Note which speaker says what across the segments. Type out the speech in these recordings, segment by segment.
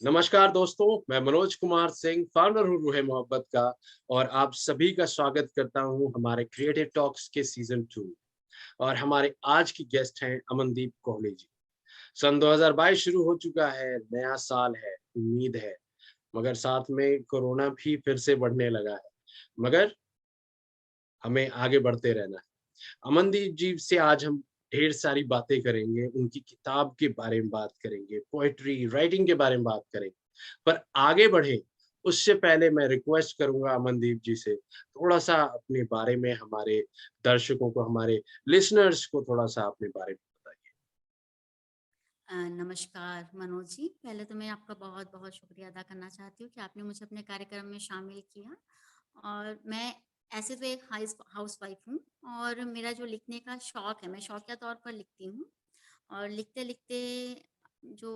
Speaker 1: नमस्कार दोस्तों, मैं मनोज कुमार सिंह, फाउंडर हूँ रूहे मोहब्बत का और आप सभी का स्वागत करता हूँ हमारे क्रिएटिव टॉक्स के सीज़न 2 और हमारे आज की गेस्ट हैं अमनदीप कोहली जी। सन 2022 शुरू हो चुका है, नया साल है, उम्मीद है, मगर साथ में कोरोना भी फिर से बढ़ने लगा है, मगर हमें आगे बढ़ते रहना है। अमनदीप जी से आज हम ढेर सारी बातें करेंगे, उनकी किताब के बारे में बात करेंगे, पोएट्री, राइटिंग के बारे में बात करेंगे। पर आगे बढ़ें, उससे पहले मैं रिक्वेस्ट करूँगा अमनदीप जी से, थोड़ा-सा अपने बारे में हमारे दर्शकों को, हमारे लिसनर्स को थोड़ा-सा अपने बारे में बताइए।
Speaker 2: नमस्कार मनोज जी। पहले तो मैं आपका बहुत-बहुत शुक्रिया अदा करना चाहती हूँ कि आपने मुझे अपने कार्यक्रम में शामिल किया। और मैं ऐसे तो एक हाउसवाइफ़ हूँ और मेरा जो लिखने का शौक है, मैं शौकिया तौर पर लिखती हूँ। और लिखते-लिखते जो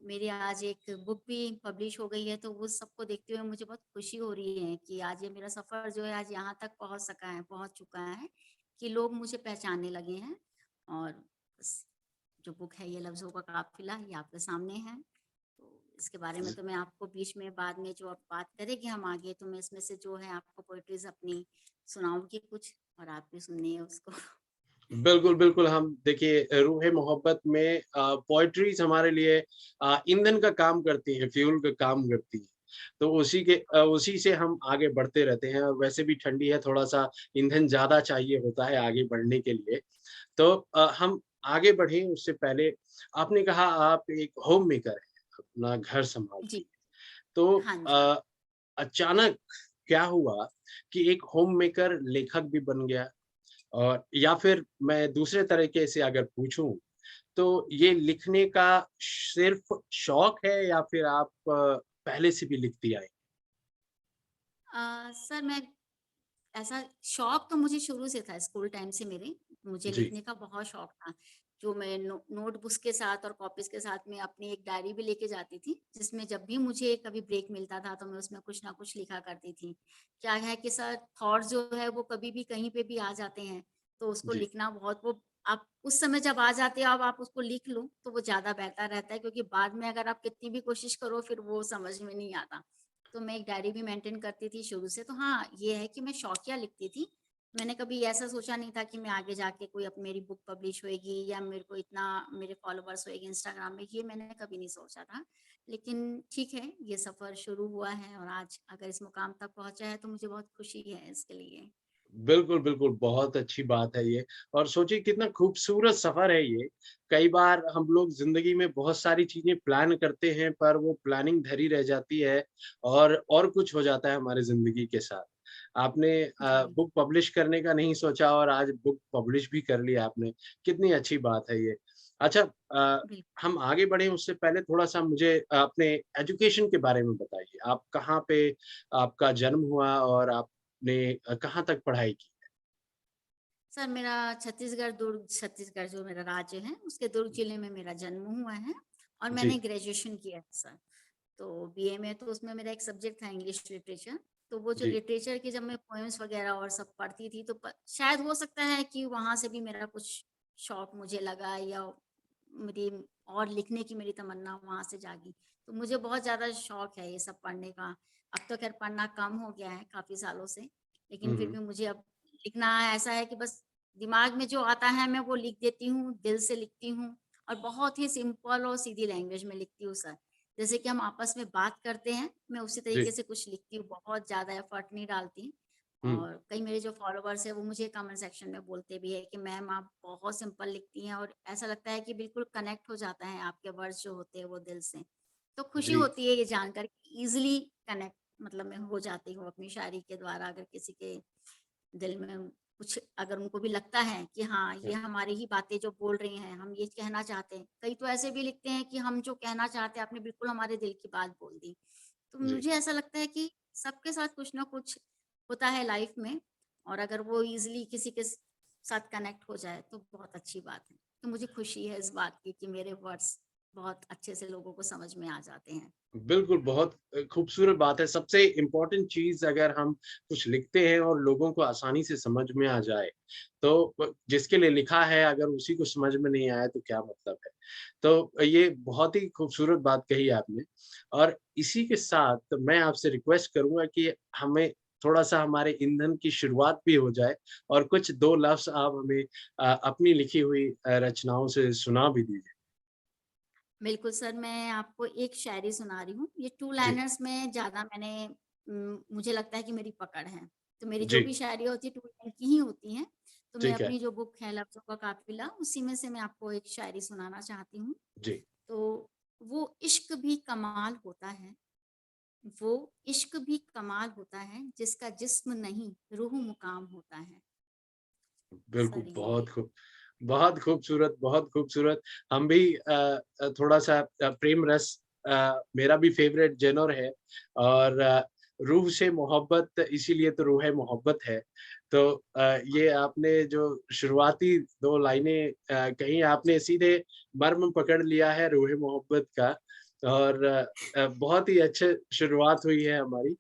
Speaker 2: मेरी आज एक बुक भी पब्लिश हो गई है, तो वो सबको देखते हुए मुझे बहुत खुशी हो रही है कि आज ये मेरा सफ़र जो है आज यहाँ तक पहुँच चुका है कि लोग मुझे पहचानने लगे हैं। और बस जो बुक है ये लफ्ज़ों का काफ़िला ये आपके सामने है। तो इसके बारे में तो मैं आपको बीच में बाद में जो आप बात करेंगे हम आगे, तो मैं इसमें से जो है आपको पोएट्रीज़ अपनी सुनाऊँगी कुछ और आप भी सुनिए उसको।
Speaker 1: बिल्कुल, बिल्कुल, हम देखिए रूहे मोहब्बत में पोएट्रीज़ हमारे लिए ईंधन का काम करती हैं, फ्यूल का काम करती हैं। तो उसी से हम आगे बढ़ते रहते हैं और वैसे भी ठंडी है, थोड़ा-सा ईंधन ज़्यादा चाहिए होता है आगे बढ़ने के लिए। तो हम आगे बढ़ें उससे पहले आपने कहा आप एक होम मेकर हैं, अपना घर सँभालती
Speaker 2: जी,
Speaker 1: हैं। तो
Speaker 2: हाँ जी।
Speaker 1: अचानक क्या हुआ कि एक होम मेकर लेखक भी बन गया? और या फिर मैं दूसरे तरीके से अगर पूछूँ, तो ये लिखने का सिर्फ़ शौक है या फिर आप पहले से भी लिखती आई?
Speaker 2: सर मैं ऐसा शौक तो मुझे शुरू से था स्कूल टाइम से मेरे, मुझे
Speaker 1: जी,
Speaker 2: लिखने का बहुत शौक था। जो मैं नोटबुक्स के साथ और कॉपीज़ के साथ में अपनी एक डायरी भी लेके जाती थी, जिसमें जब भी मुझे कभी ब्रेक मिलता था, तो मैं उसमें कुछ ना कुछ लिखा करती थी। क्या है कि सर थॉट्स जो है वो कभी भी कहीं पे भी आ जाते हैं, तो उसको
Speaker 1: जी,
Speaker 2: लिखना बहुत वो आप उस समय जब आ जाते हो अब आप उसको लिख लो, तो वो ज़्यादा बेहतर रहता है क्योंकि बाद में अगर आप कितनी भी कोशिश करो फिर वो समझ में नहीं आता। तो मैं एक डायरी भी मेंटेन करती थी शुरू से। तो हाँ, ये है कि मैं शौकिया लिखती थी। मैंने कभी ऐसा सोचा नहीं था कि मैं आगे जाके कोई अब मेरी बुक पब्लिश होएगी या मेरे को इतना मेरे फॉलोवर्स होएँगे इंस्टाग्राम में, ये मैंने कभी नहीं सोचा था। लेकिन ठीक है, ये सफ़र शुरू हुआ है और आज अगर इस मुकाम तक पहुँचा है, तो मुझे बहुत खुशी है इसके लिए।
Speaker 1: बिल्कुल, बिल्कुल, बहुत अच्छी बात है ये और सोचिए कितना खूबसूरत सफ़र है ये। कई बार हम लोग ज़िंदगी में बहुत सारी चीज़ें प्लान करते हैं, पर वो प्लानिंग धरी रह जाती है और कुछ हो जाता है हमारी ज़िंदगी के साथ। आपने
Speaker 2: जी,
Speaker 1: बुक पब्लिश करने का नहीं सोचा और आज बुक पब्लिश भी कर लिया आपने, कितनी अच्छी बात है ये। अच्छा
Speaker 2: बिल्कुल।
Speaker 1: हम आगे बढ़ें उससे पहले थोड़ा-सा मुझे अपने एजुकेशन के बारे में बताइए। आप कहाँ पे आपका जन्म हुआ और आपने कहाँ तक पढ़ाई की?
Speaker 2: सर मेरा छत्तीसगढ़ जो मेरा राज्य है, उसके दुर्ग जिले में मेरा जन्म हुआ है और मैंने
Speaker 1: जी,
Speaker 2: ग्रेजुएशन किया है सर। तो बीए में तो उसमें मेरा एक सब्जेक्ट था इंग्लिश लिटरेचर। तो वो जो
Speaker 1: जी,
Speaker 2: लिटरेचर की जब मैं पोएम्स वगैरह और सब पढ़ती थी तो शायद हो सकता है कि वहाँ से भी मेरा कुछ शौक मुझे लगा या मेरी और लिखने की मेरी तमन्ना वहाँ से जागी। तो मुझे बहुत ज़्यादा शौक है ये सब पढ़ने का। अब तो खैर पढ़ना कम हो गया है काफ़ी सालों से, लेकिन
Speaker 1: हुँ,
Speaker 2: फिर
Speaker 1: हुँ,
Speaker 2: भी मुझे अब लिखना ऐसा है कि बस दिमाग में जो आता है मैं वो लिख देती हूँ, दिल से लिखती हूँ और बहुत ही सिंपल और सीधी लैंग्वेज में लिखती हूँ सर। जैसे कि हम आपस में बात करते हैं, मैं उसी
Speaker 1: जी,
Speaker 2: तरीके से कुछ लिखती हूँ, बहुत ज़्यादा एफर्ट नहीं डालती।
Speaker 1: हुँ,
Speaker 2: और कई मेरे जो फॉलोवर्स हैं, वो मुझे कमेंट सेक्शन में बोलते भी हैं कि मैम आप बहुत सिंपल लिखती हैं और ऐसा लगता है कि बिल्कुल कनेक्ट हो जाता है आपके वर्ड्स जो होते हैं वो दिल से। तो खुशी
Speaker 1: जी,
Speaker 2: होती है ये जानकर कि ईज़िली कनेक्ट मतलब मैं हो जाती हूँ अपनी शायरी के द्वारा अगर किसी के दिल में कुछ अगर उनको भी लगता है कि हाँ,
Speaker 1: हाँ,
Speaker 2: ये हमारी ही बातें जो बोल रही हैं, हम ये कहना चाहते हैं। कई तो ऐसे भी लिखते हैं कि हम जो कहना चाहते हैं, आपने बिल्कुल हमारे दिल की बात बोल दी। तो
Speaker 1: जी,
Speaker 2: मुझे ऐसा लगता है कि सबके साथ कुछ ना कुछ होता है लाइफ में और अगर वो ईज़िली किसी के साथ कनेक्ट हो जाए, तो बहुत अच्छी बात है। तो मुझे खुशी है इस बात की कि मेरे वर्ड्स बहुत अच्छे से लोगों को समझ में आ जाते हैं।
Speaker 1: बिल्कुल, बहुत खूबसूरत बात है। सबसे इम्पोर्टेंट चीज़ अगर हम कुछ लिखते हैं और लोगों को आसानी से समझ में आ जाए, तो जिसके लिए लिखा है अगर उसी को समझ में नहीं आया तो क्या मतलब है? तो ये बहुत ही खूबसूरत बात कही आपने और इसी के साथ मैं आपसे रिक्वेस्ट करूँगा कि हमें थोड़ा-सा हमारे ईंधन की शुरुआत भी हो जाए और कुछ 2 लफ्ज़ आप हमें अपनी लिखी हुई रचनाओं से सुना भी दीजिए।
Speaker 2: बिल्कुल सर, मैं आपको एक शायरी सुना रही हूँ। ये टू
Speaker 1: जी,
Speaker 2: लाइनर्स में ज़्यादा मैंने मुझे लगता है कि मेरी पकड़ है। तो मेरी जो
Speaker 1: जी,
Speaker 2: भी शायरी होती है टू लाइन की ही होती हैं। तो मैं
Speaker 1: ठीक है।
Speaker 2: अपनी जो बुक है लफ्ज़ों का काफ़िला, उसी में से मैं आपको एक शायरी सुनाना चाहती हूँ।
Speaker 1: जी,
Speaker 2: तो वो इश्क भी कमाल होता है, वो इश्क भी कमाल होता है, जिसका जिस्म नहीं रूह मुकाम होता है।
Speaker 1: बिल्कुल,
Speaker 2: सर ये
Speaker 1: बहुत खूबसूरत, बहुत खूबसूरत। हम भी थोड़ा-सा प्रेम रस मेरा भी फ़ेवरेट जेनर है और रूह से मोहब्बत इसीलिए तो रूह मोहब्बत है। तो ये आपने जो शुरुआती 2 लाइनें कहीं आपने सीधे मर्म पकड़ लिया है रूह मोहब्बत का और बहुत ही अच्छे शुरुआत हुई है हमारी।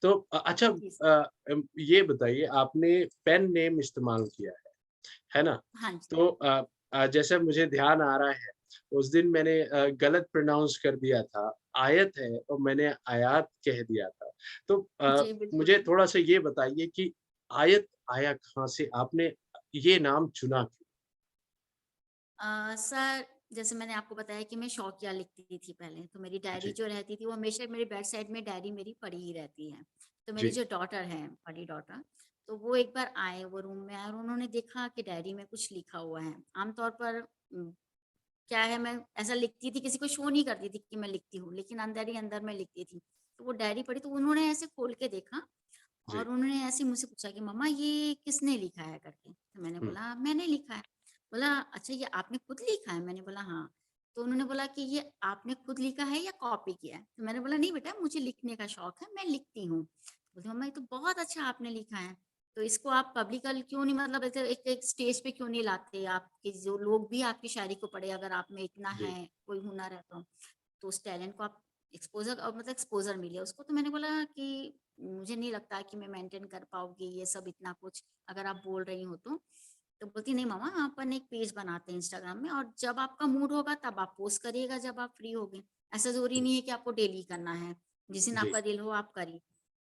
Speaker 1: तो अच्छा
Speaker 2: जी सर।
Speaker 1: ये बताइए आपने पेन नेम इस्तेमाल किया है ना?
Speaker 2: हाँ जी।
Speaker 1: तो जैसे मुझे ध्यान आ रहा है, उस दिन मैंने गलत प्रोनाउंस कर दिया था, आयत है और मैंने आयात कह दिया था। तो
Speaker 2: जी, बिल्कुल
Speaker 1: मुझे
Speaker 2: सर।
Speaker 1: थोड़ा-सा ये बताइए कि आयत आया कहाँ से? आपने ये नाम चुना क्यों?
Speaker 2: सर जैसे मैंने आपको बताया कि मैं शौकिया लिखती थी पहले, तो मेरी डायरी
Speaker 1: जी,
Speaker 2: जो रहती थी वो हमेशा मेरे बेड साइड में डायरी मेरी पड़ी ही रहती है। तो मेरी
Speaker 1: जी,
Speaker 2: जो डॉटर है, बड़ी डॉटर, तो वो एक बार आए, वो रूम में आए और उन्होंने देखा कि डायरी में कुछ लिखा हुआ है। आमतौर पर क्या है, मैं ऐसा लिखती थी, किसी को शो नहीं करती थी कि मैं लिखती हूँ, लेकिन अंदर ही अंदर मैं लिखती थी। तो वो डायरी पढ़ी तो उन्होंने ऐसे खोल के देखा
Speaker 1: जी।
Speaker 2: और उन्होंने ऐसे मुझसे पूछा कि मम्मा ये किसने लिखा है करके? तो मैंने
Speaker 1: हुँ,
Speaker 2: बोला मैंने लिखा है। बोला अच्छा ये आपने खुद लिखा है? मैंने बोला हाँ। तो उन्होंने बोला कि ये आपने खुद लिखा है या कॉपी किया है? तो मैंने बोला नहीं बेटा मुझे लिखने का शौक है, मैं लिखती हूँ। बोलती मम्मा ये तो बहुत अच्छा आपने लिखा है। तो इसको आप पब्लिकल क्यों नहीं, मतलब ऐसे एक एक स्टेज पे क्यों नहीं लाते? आपके जो लोग भी आपकी शायरी को पढ़े, अगर आप में इतना
Speaker 1: जी,
Speaker 2: है, कोई हुनर है तो उस टैलेंट को आप एक्सपोज़र मतलब एक्सपोज़र मिले उसको। तो मैंने बोला कि मुझे नहीं लगता कि मैं मेंटेन कर पाऊँगी ये सब इतना कुछ, अगर आप बोल रही हो तो। तो बोलती नहीं मम्मा अपन एक पेज बनाते हैं इंस्टाग्राम में और जब आपका मूड होगा तब आप पोस्ट करिएगा जब आप फ्री होगे। ऐसा ज़रूरी
Speaker 1: हुँ,
Speaker 2: नहीं है कि आपको डेली करना है। जिस दिन
Speaker 1: जी,
Speaker 2: आपका दिल हो आप करिए।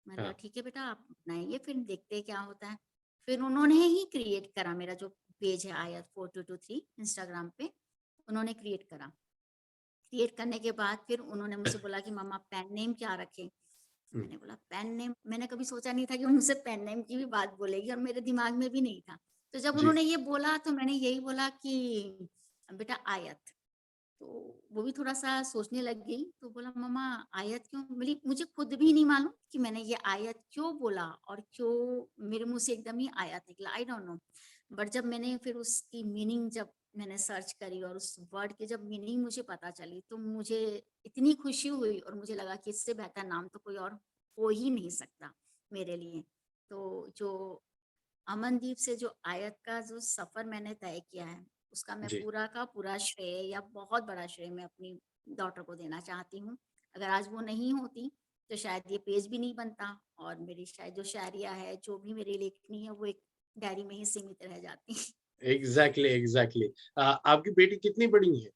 Speaker 2: मैंने
Speaker 1: हाँ,
Speaker 2: कहा ठीक है बेटा आप बनाइए फिर देखते हैं क्या होता है। फिर उन्होंने ही क्रिएट करा मेरा जो पेज है आयत 4223 इंस्टाग्राम पे, उन्होंने क्रिएट करा। क्रिएट करने के बाद फिर उन्होंने मुझसे बोला कि मम्मा पेन नेम क्या रखें? तो
Speaker 1: हुँ,
Speaker 2: मैंने बोला पेन नेम, मैंने कभी सोचा नहीं था कि वो मुझसे पेन नेम की भी बात बोलेगी और मेरे दिमाग में भी नहीं था। तो जब
Speaker 1: जी,
Speaker 2: उन्होंने ये बोला तो मैंने यही बोला कि बेटा आयत। तो वो भी थोड़ा-सा सोचने लग गई, तो बोला मम्मा आयत क्यों? बोली मुझे खुद भी नहीं मालूम कि मैंने ये आयत क्यों बोला और क्यों मेरे मुँह से एकदम ही आयत निकला, आई डोंट नो। बट जब मैंने फिर उसकी मीनिंग जब मैंने सर्च करी और उस वर्ड की जब मीनिंग मुझे पता चली, तो मुझे इतनी खुशी हुई और मुझे लगा कि इससे बेहतर नाम तो कोई और हो ही नहीं सकता मेरे लिए। तो जो अमनदीप से जो आयत का जो सफ़र मैंने तय किया है, उसका मैं
Speaker 1: जी।
Speaker 2: पूरा का पूरा श्रेय या बहुत बड़ा श्रेय मैं अपनी डॉटर को देना चाहती हूँ। अगर आज वो नहीं होती, तो शायद ये पेज भी नहीं बनता और मेरी शायद जो शायरिया है, जो भी मेरी लेखनी है, वो एक डायरी में ही सीमित रह जाती।
Speaker 1: Exactly, exactly. आपकी बेटी कितनी बड़ी है?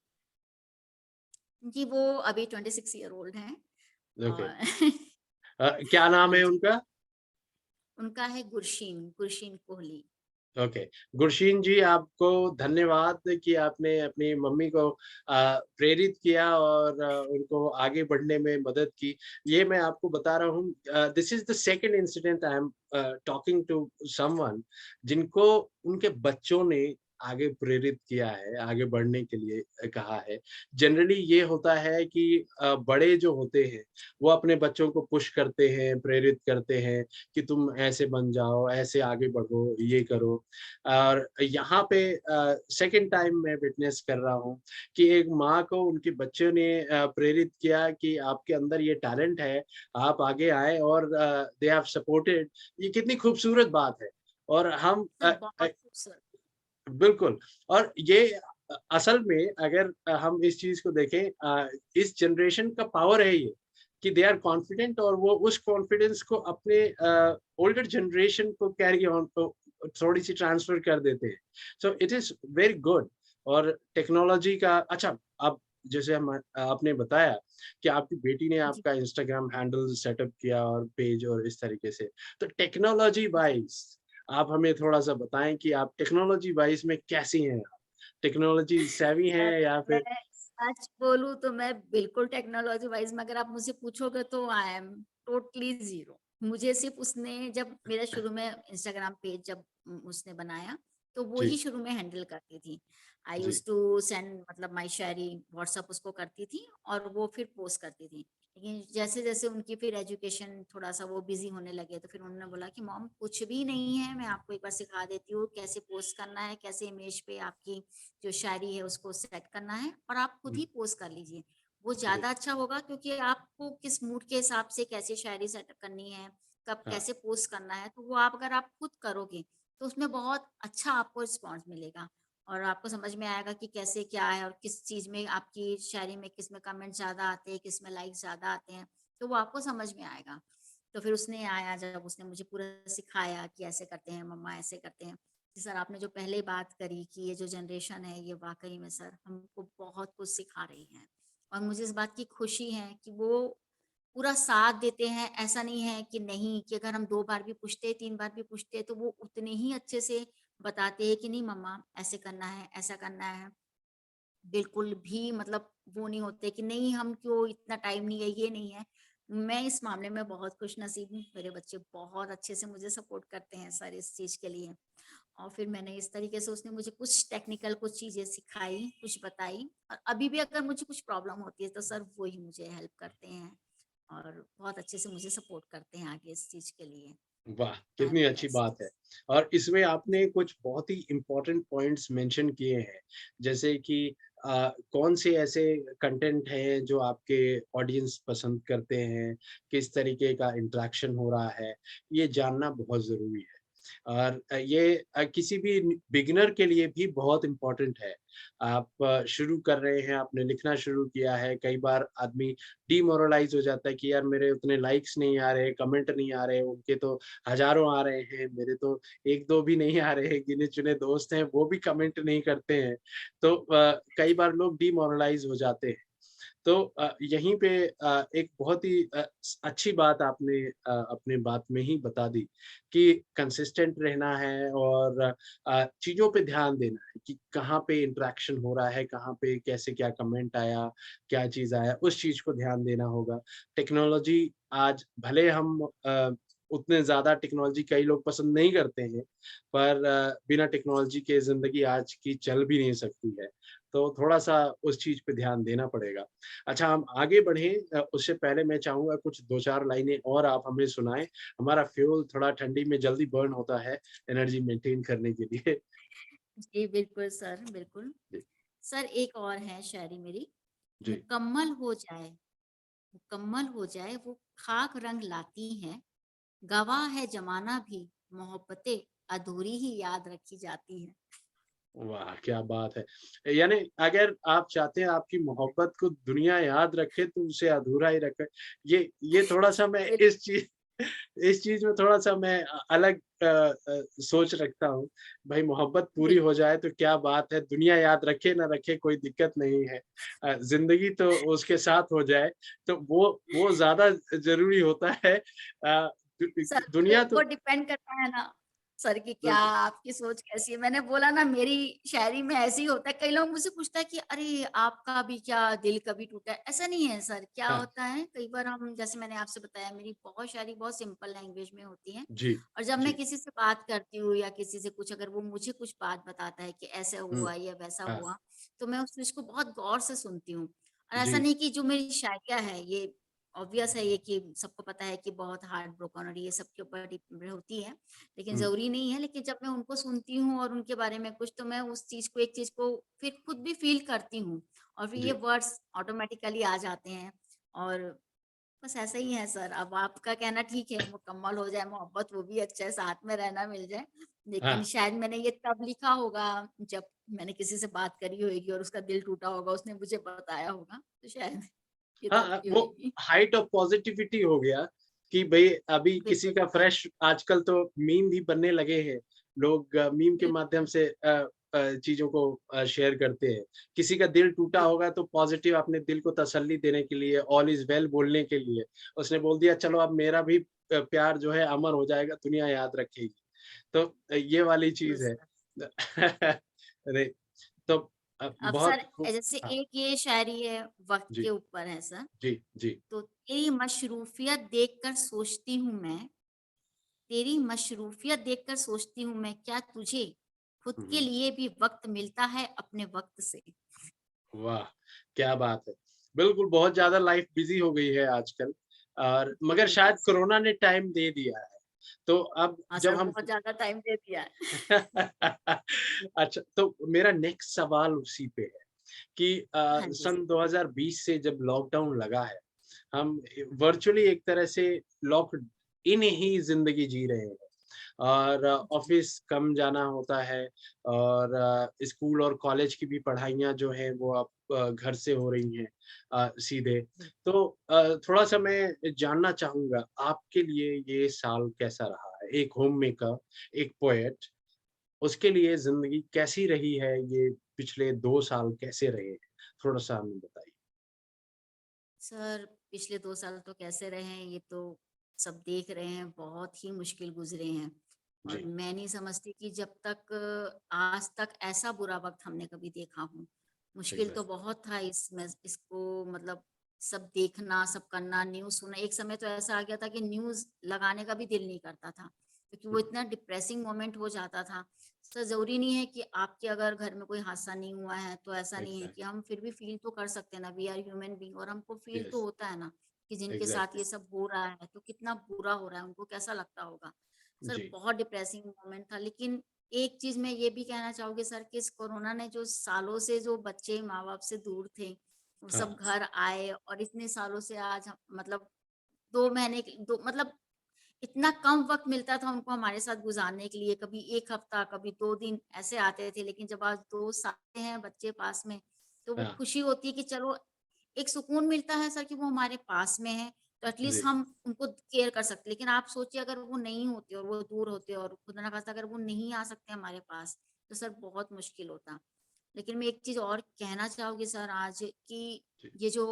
Speaker 2: जी, वो अभी 26 ईयर ओल्ड हैं
Speaker 1: ओके।
Speaker 2: और
Speaker 1: क्या नाम
Speaker 2: हाँ
Speaker 1: है
Speaker 2: जी,
Speaker 1: उनका?
Speaker 2: उनका है गुरशीन, गुरशीन कोहली।
Speaker 1: ओके। गुरशीन जी आपको धन्यवाद कि आपने अपनी मम्मी को प्रेरित किया और उनको आगे बढ़ने में मदद की। ये मैं आपको बता रहा हूँ this is the second incident I am talking to someone जिनको उनके बच्चों ने आगे प्रेरित किया है, आगे बढ़ने के लिए कहा है। जनरली ये होता है कि बड़े जो होते हैं, वो अपने बच्चों को पुश करते हैं, प्रेरित करते हैं कि तुम ऐसे बन जाओ, ऐसे आगे बढ़ो, ये करो। और यहाँ पे सेकंड टाइम मैं विटनेस कर रहा हूँ कि एक माँ को उनके बच्चों ने प्रेरित किया कि आपके अंदर ये टैलेंट है, आप आगे आए और दे हैव सपोर्टेड ये कितनी खूबसूरत बात है। और हम
Speaker 2: सर बहुत खूबसूरत।
Speaker 1: बिल्कुल और ये असल में अगर हम इस चीज़ को देखें, इस जनरेशन का पावर है ये कि दे आर कॉन्फिडेंट और वो उस कॉन्फिडेंस को अपने ओल्डर जनरेशन को कैरी ऑन तो थोड़ी-सी ट्रांसफर कर देते हैं। So it is very good. और टेक्नोलॉजी का अच्छा, अब जैसे आपने बताया कि आपकी बेटी ने
Speaker 2: जी।
Speaker 1: आपका इंस्टाग्राम हैंडल सेटअप किया और पेज और इस तरीके से। तो टेक्नोलॉजी वाइज़ आप हमें थोड़ा-सा बताएँ कि आप टेक्नोलॉजी वाइज़ में कैसी हैं आप? टेक्नोलॉजी सेवी
Speaker 2: सर,
Speaker 1: हैं या
Speaker 2: मैं
Speaker 1: फिर
Speaker 2: सच बोलूँ तो मैं बिल्कुल टेक्नोलॉजी वाइज़ में अगर आप मुझसे पूछोगे तो आई एम टोटली ज़ीरो। मुझे सिर्फ़ उसने जब मेरा शुरू में इंस्टाग्राम पेज जब उसने बनाया, तो वो
Speaker 1: जी,
Speaker 2: ही शुरू में हैंडल करती थी। आई
Speaker 1: जी,
Speaker 2: यूज्ड टू सेंड मतलब माय शायरी व्हाट्सएप उसको करती थी और वो फिर पोस्ट करती थी। लेकिन जैसे-जैसे उनकी फिर एजुकेशन थोड़ा-सा वो बिज़ी होने लगे, तो फिर उन्होंने बोला कि मॉम कुछ भी नहीं है, मैं आपको एक बार सिखा देती हूँ, कैसे पोस्ट करना है, कैसे इमेज पे आपकी जो शायरी है उसको सेट करना है और आप खुद
Speaker 1: हुँ,
Speaker 2: ही पोस्ट कर लीजिए। वो
Speaker 1: जी,
Speaker 2: ज़्यादा अच्छा होगा क्योंकि आपको किस मूड के हिसाब से कैसे शायरी सेट करनी है, कब
Speaker 1: हाँ,
Speaker 2: कैसे पोस्ट करना है, तो वो आप अगर आप खुद करोगे, तो उसमें बहुत अच्छा आपको रिस्पॉन्स मिलेगा और आपको समझ में आएगा कि कैसे क्या है और किस चीज़ में आपकी शायरी में किस में कमेंट ज़्यादा आते हैं, किस में लाइक ज़्यादा आते हैं, तो वो आपको समझ में आएगा। तो फिर उसने आया जब उसने मुझे पूरा सिखाया कि ऐसे करते हैं मम्मा, ऐसे करते हैं। जी सर, आपने जो पहले बात करी कि ये जो जनरेशन है ये वाक़ई में सर हमको बहुत कुछ सिखा रही है और मुझे इस बात की खुशी है कि वो पूरा साथ देते हैं। ऐसा नहीं है कि नहीं कि अगर हम 2 बार भी पूछते, 3 बार भी पूछते तो वो उतने ही अच्छे से बताते हैं कि नहीं मम्मा ऐसे करना है, ऐसा करना है। बिल्कुल भी मतलब वो नहीं होते कि नहीं हम क्यों इतना टाइम नहीं है, ये नहीं है। मैं इस मामले में बहुत खुशनसीब हूँ, मेरे बच्चे बहुत अच्छे से मुझे सपोर्ट करते हैं सर इस चीज़ के लिए। और फिर मैंने इस तरीके से उसने मुझे कुछ टेक्निकल कुछ चीज़ें सिखाई, कुछ बताई और अभी भी अगर मुझे कुछ प्रॉब्लम होती है तो सर वो ही मुझे हेल्प करते हैं और बहुत अच्छे से मुझे सपोर्ट करते हैं आगे इस चीज़ के लिए।
Speaker 1: वाह!
Speaker 2: आई एम
Speaker 1: कितनी अच्छी
Speaker 2: ब्लेस्ड।
Speaker 1: बात है। और इसमें आपने कुछ बहुत ही इम्पोर्टेंट पॉइंट्स मेंशन किए हैं, जैसे कि कौन से ऐसे कंटेंट हैं जो आपके ऑडियंस पसंद करते हैं, किस तरीके का इंटरैक्शन हो रहा है, ये जानना बहुत ज़रूरी है। और ये किसी भी बिगिनर के लिए भी बहुत इम्पोर्टेंट है। आप शुरू कर रहे हैं, आपने लिखना शुरू किया है, कई बार आदमी डिमोरलाइज़ हो जाता है कि यार मेरे उतने लाइक्स नहीं आ रहे, कमेंट नहीं आ रहे, उनके तो हज़ारों आ रहे हैं, मेरे तो 1-2 भी नहीं आ रहे हैं, गिने-चुने दोस्त हैं, वो भी कमेंट नहीं करते हैं। तो कई बार लोग डिमोरलाइज़ हो जाते हैं। तो यहीं पे एक बहुत ही अच्छी बात आपने अपने बात में ही बता दी कि कंसिस्टेंट रहना है और चीज़ों पे ध्यान देना है कि कहाँ पे इंटरेक्शन हो रहा है, कहाँ पे कैसे क्या कमेंट आया, क्या चीज़ आया, उस चीज़ को ध्यान देना होगा। टेक्नोलॉजी आज भले हम उतने ज़्यादा टेक्नोलॉजी कई लोग पसंद नहीं करते हैं, पर बिना टेक्नोलॉजी के ज़िंदगी आज की चल भी नहीं सकती है। तो थोड़ा-सा उस चीज़ पे ध्यान देना पड़ेगा। अच्छा, हम आगे बढ़ें उससे पहले मैं चाहूँगा कुछ 2-4 लाइनें और आप हमें सुनाएँ। हमारा फ्यूल थोड़ा ठंडी में जल्दी बर्न होता है एनर्जी मेंटेन करने के लिए।
Speaker 2: जी, बिल्कुल सर, बिल्कुल।
Speaker 1: जी,
Speaker 2: सर एक और है शायरी मेरी,
Speaker 1: जी।
Speaker 2: मुकम्मल हो जाए वो खाक रंग लाती हैं, गवाह है ज़माना भी मोहब्बतें अधूरी ही याद रखी जाती हैं।
Speaker 1: वाह! क्या बात है। यानी अगर आप चाहते हैं आपकी मोहब्बत को दुनिया याद रखे तो उसे अधूरा ही रखें। ये थोड़ा-सा मैं
Speaker 2: बिल
Speaker 1: इस चीज़ में थोड़ा-सा मैं अलग सोच रखता हूँ। भई मोहब्बत पूरी
Speaker 2: बिल
Speaker 1: हो जाए तो क्या बात है, दुनिया याद रखे ना रखे कोई दिक्कत नहीं है। ज़िंदगी तो उसके साथ हो जाए तो वो ज़्यादा ज़रूरी होता है।
Speaker 2: सर
Speaker 1: दुनिया
Speaker 2: वो
Speaker 1: तो
Speaker 2: डिपेंड करता है ना सर कि क्या
Speaker 1: बिल्कुल,
Speaker 2: आपकी सोच कैसी है। मैंने बोला ना मेरी शायरी में ऐसे ही होता है। कई लोग मुझसे पूछता है कि अरे आपका भी क्या दिल कभी टूटा है? ऐसा नहीं है सर। क्या
Speaker 1: हाँ,
Speaker 2: होता है कई बार हम जैसे मैंने आपसे बताया मेरी बहुत शायरी बहुत सिंपल लैंग्वेज में होती है
Speaker 1: जी,
Speaker 2: और जब मैं
Speaker 1: जी।
Speaker 2: किसी से बात करती हूँ या किसी से कुछ अगर वो मुझे कुछ बात बताता है कि ऐसा
Speaker 1: हुँ,
Speaker 2: हुआ या वैसा
Speaker 1: हाँ,
Speaker 2: हुआ, तो मैं उस चीज़ को बहुत गौर से सुनती हूँ। और ऐसा
Speaker 1: जी,
Speaker 2: नहीं कि जो मेरी शायरियाँ है ये ऑब्वियस है ये कि सबको पता है कि बहुत हार्ट ब्रोकन और ये सबके ऊपर डिपेंड होती है, लेकिन
Speaker 1: हुँ,
Speaker 2: ज़रूरी नहीं है। लेकिन जब मैं उनको सुनती हूँ और उनके बारे में कुछ तो मैं उस चीज़ को एक चीज़ को फिर खुद भी फ़ील करती हूँ और फिर ये
Speaker 1: जी।
Speaker 2: वर्ड्स ऑटोमैटिकली आ जाते हैं और बस ऐसा ही है सर। अब आपका कहना ठीक है, मुकम्मल हो जाए मोहब्बत वो भी अच्छा है, साथ में रहना मिल जाए। लेकिन
Speaker 1: हाँ,
Speaker 2: शायद मैंने ये तब लिखा होगा जब मैंने किसी से बात करी होगी और उसका दिल टूटा होगा, उसने मुझे बताया होगा, तो शायद ये
Speaker 1: हाँ,
Speaker 2: तब की
Speaker 1: वो
Speaker 2: होगी।
Speaker 1: हाइट ऑफ पॉजिटिविटी हो गया कि भई अभी किसी
Speaker 2: बिल्कुल,
Speaker 1: का फ्रेश आजकल तो मीम भी बनने लगे हैं। लोग मीम के
Speaker 2: बिल्कुल,
Speaker 1: माध्यम से चीज़ों को शेयर करते हैं। किसी का दिल टूटा
Speaker 2: बिल्कुल,
Speaker 1: होगा तो पॉजिटिव अपने दिल को तसल्ली देने के लिए ऑल इज़ वेल बोलने के लिए उसने बोल दिया चलो अब मेरा भी प्यार जो है अमर हो जाएगा, दुनिया याद रखेगी। तो ये वाली
Speaker 2: बिल्कुल
Speaker 1: चीज़ है।
Speaker 2: सर।
Speaker 1: अरे! तो
Speaker 2: अब सर
Speaker 1: बहुत खूब
Speaker 2: जैसे
Speaker 1: हाँ,
Speaker 2: एक ये शायरी है, वक़्त
Speaker 1: जी,
Speaker 2: के ऊपर है सर।
Speaker 1: जी, जी।
Speaker 2: तो तेरी मशरूफ़ियत देखकर सोचती हूँ मैं, तेरी मशरूफ़ियत देखकर सोचती हूँ मैं, क्या तुझे खुद
Speaker 1: हुँ,
Speaker 2: के
Speaker 1: हुँ।
Speaker 2: लिए भी वक़्त मिलता है अपने वक़्त से?
Speaker 1: वाह! क्या बात है। बिल्कुल, बहुत ज़्यादा लाइफ़ बिज़ी हो गई है आजकल और मगर
Speaker 2: बिल्कुल
Speaker 1: शायद
Speaker 2: सर।
Speaker 1: कोरोना ने टाइम दे दिया है। तो अब
Speaker 2: हाँ
Speaker 1: जब
Speaker 2: सर,
Speaker 1: हम
Speaker 2: बहुत ज़्यादा टाइम दे दिया है।
Speaker 1: अच्छा, तो मेरा नेक्स्ट सवाल उसी पे है कि
Speaker 2: हाँ जी
Speaker 1: सन
Speaker 2: सर।
Speaker 1: 2020 से जब लॉकडाउन लगा है, हम वर्चुअली एक तरह से लॉक्ड इन ही ज़िंदगी जी रहे हैं। और
Speaker 2: जी,
Speaker 1: ऑफ़िस कम जाना होता है और स्कूल और कॉलेज की भी पढ़ाइयाँ जो हैं वो अब घर से हो रही हैं सीधे।
Speaker 2: बिल्कुल।
Speaker 1: तो थोड़ा-सा मैं जानना चाहूँगा आपके लिए ये साल कैसा रहा है? एक होममेकर, एक पोएट, उसके लिए ज़िंदगी कैसी रही है ये पिछले 2 साल कैसे रहे हैं? थोड़ा-सा हमें बताइए।
Speaker 2: सर, पिछले 2 साल तो कैसे रहे हैं, ये तो सब देख रहे हैं, बहुत ही मुश्किल गुज़रे हैं। और
Speaker 1: जी,
Speaker 2: मैं नहीं समझती कि जब तक आज तक ऐसा बुरा वक़्त हमने कभी देखा हो। मुश्किल तो
Speaker 1: एग्ज़ैक्ट
Speaker 2: बहुत था इसमें इसको मतलब सब देखना, सब करना, न्यूज़ सुनना। एक समय तो ऐसा आ गया था कि न्यूज़ लगाने का भी दिल नहीं करता था, क्योंकि वो
Speaker 1: हुँ,
Speaker 2: इतना डिप्रेसिंग मोमेंट हो जाता था। सर ज़रूरी नहीं है कि आपके अगर घर में कोई हादसा नहीं हुआ है, तो ऐसा नहीं है कि
Speaker 1: एग्ज़ैक्ट
Speaker 2: हम फिर भी फ़ील तो कर सकते हैं ना, वी आर ह्यूमन बीइंग और हमको फ़ील तो
Speaker 1: यस,
Speaker 2: होता है ना, कि जिनके साथ
Speaker 1: एग्ज़ैक्टली
Speaker 2: ये सब हो रहा है, तो कितना बुरा हो रहा है, उनको कैसा लगता होगा। सर
Speaker 1: जी,
Speaker 2: बहुत डिप्रेसिंग मोमेंट था, लेकिन एक चीज़ मैं ये भी कहना चाहूँगी सर कि इस कोरोना ने जो सालों से जो बच्चे माँ-बाप से दूर थे, वो सब
Speaker 1: हाँ,
Speaker 2: घर आए और इतने सालों से आज हम मतलब 2 महीने के 2 मतलब इतना कम वक़्त मिलता था उनको हमारे साथ गुज़ारने के लिए, कभी 1 हफ्ता, कभी 2 दिन ऐसे आते थे, लेकिन जब आज 2 साल हैं बच्चे पास में, तो वो
Speaker 1: हाँ,
Speaker 2: खुशी होती है कि चलो एक सुकून मिलता है सर कि वो हमारे पास में है, तो एटलीस्ट
Speaker 1: जी,
Speaker 2: हम उनको केयर कर सकते हैं। लेकिन आप सोचिए अगर वो नहीं होते और वो दूर होते और खुदा ना खास्ता अगर वो नहीं आ सकते हमारे पास, तो सर बहुत मुश्किल होता। लेकिन मैं एक चीज़ और कहना चाहूँगी सर आज कि
Speaker 1: जी,
Speaker 2: ये जो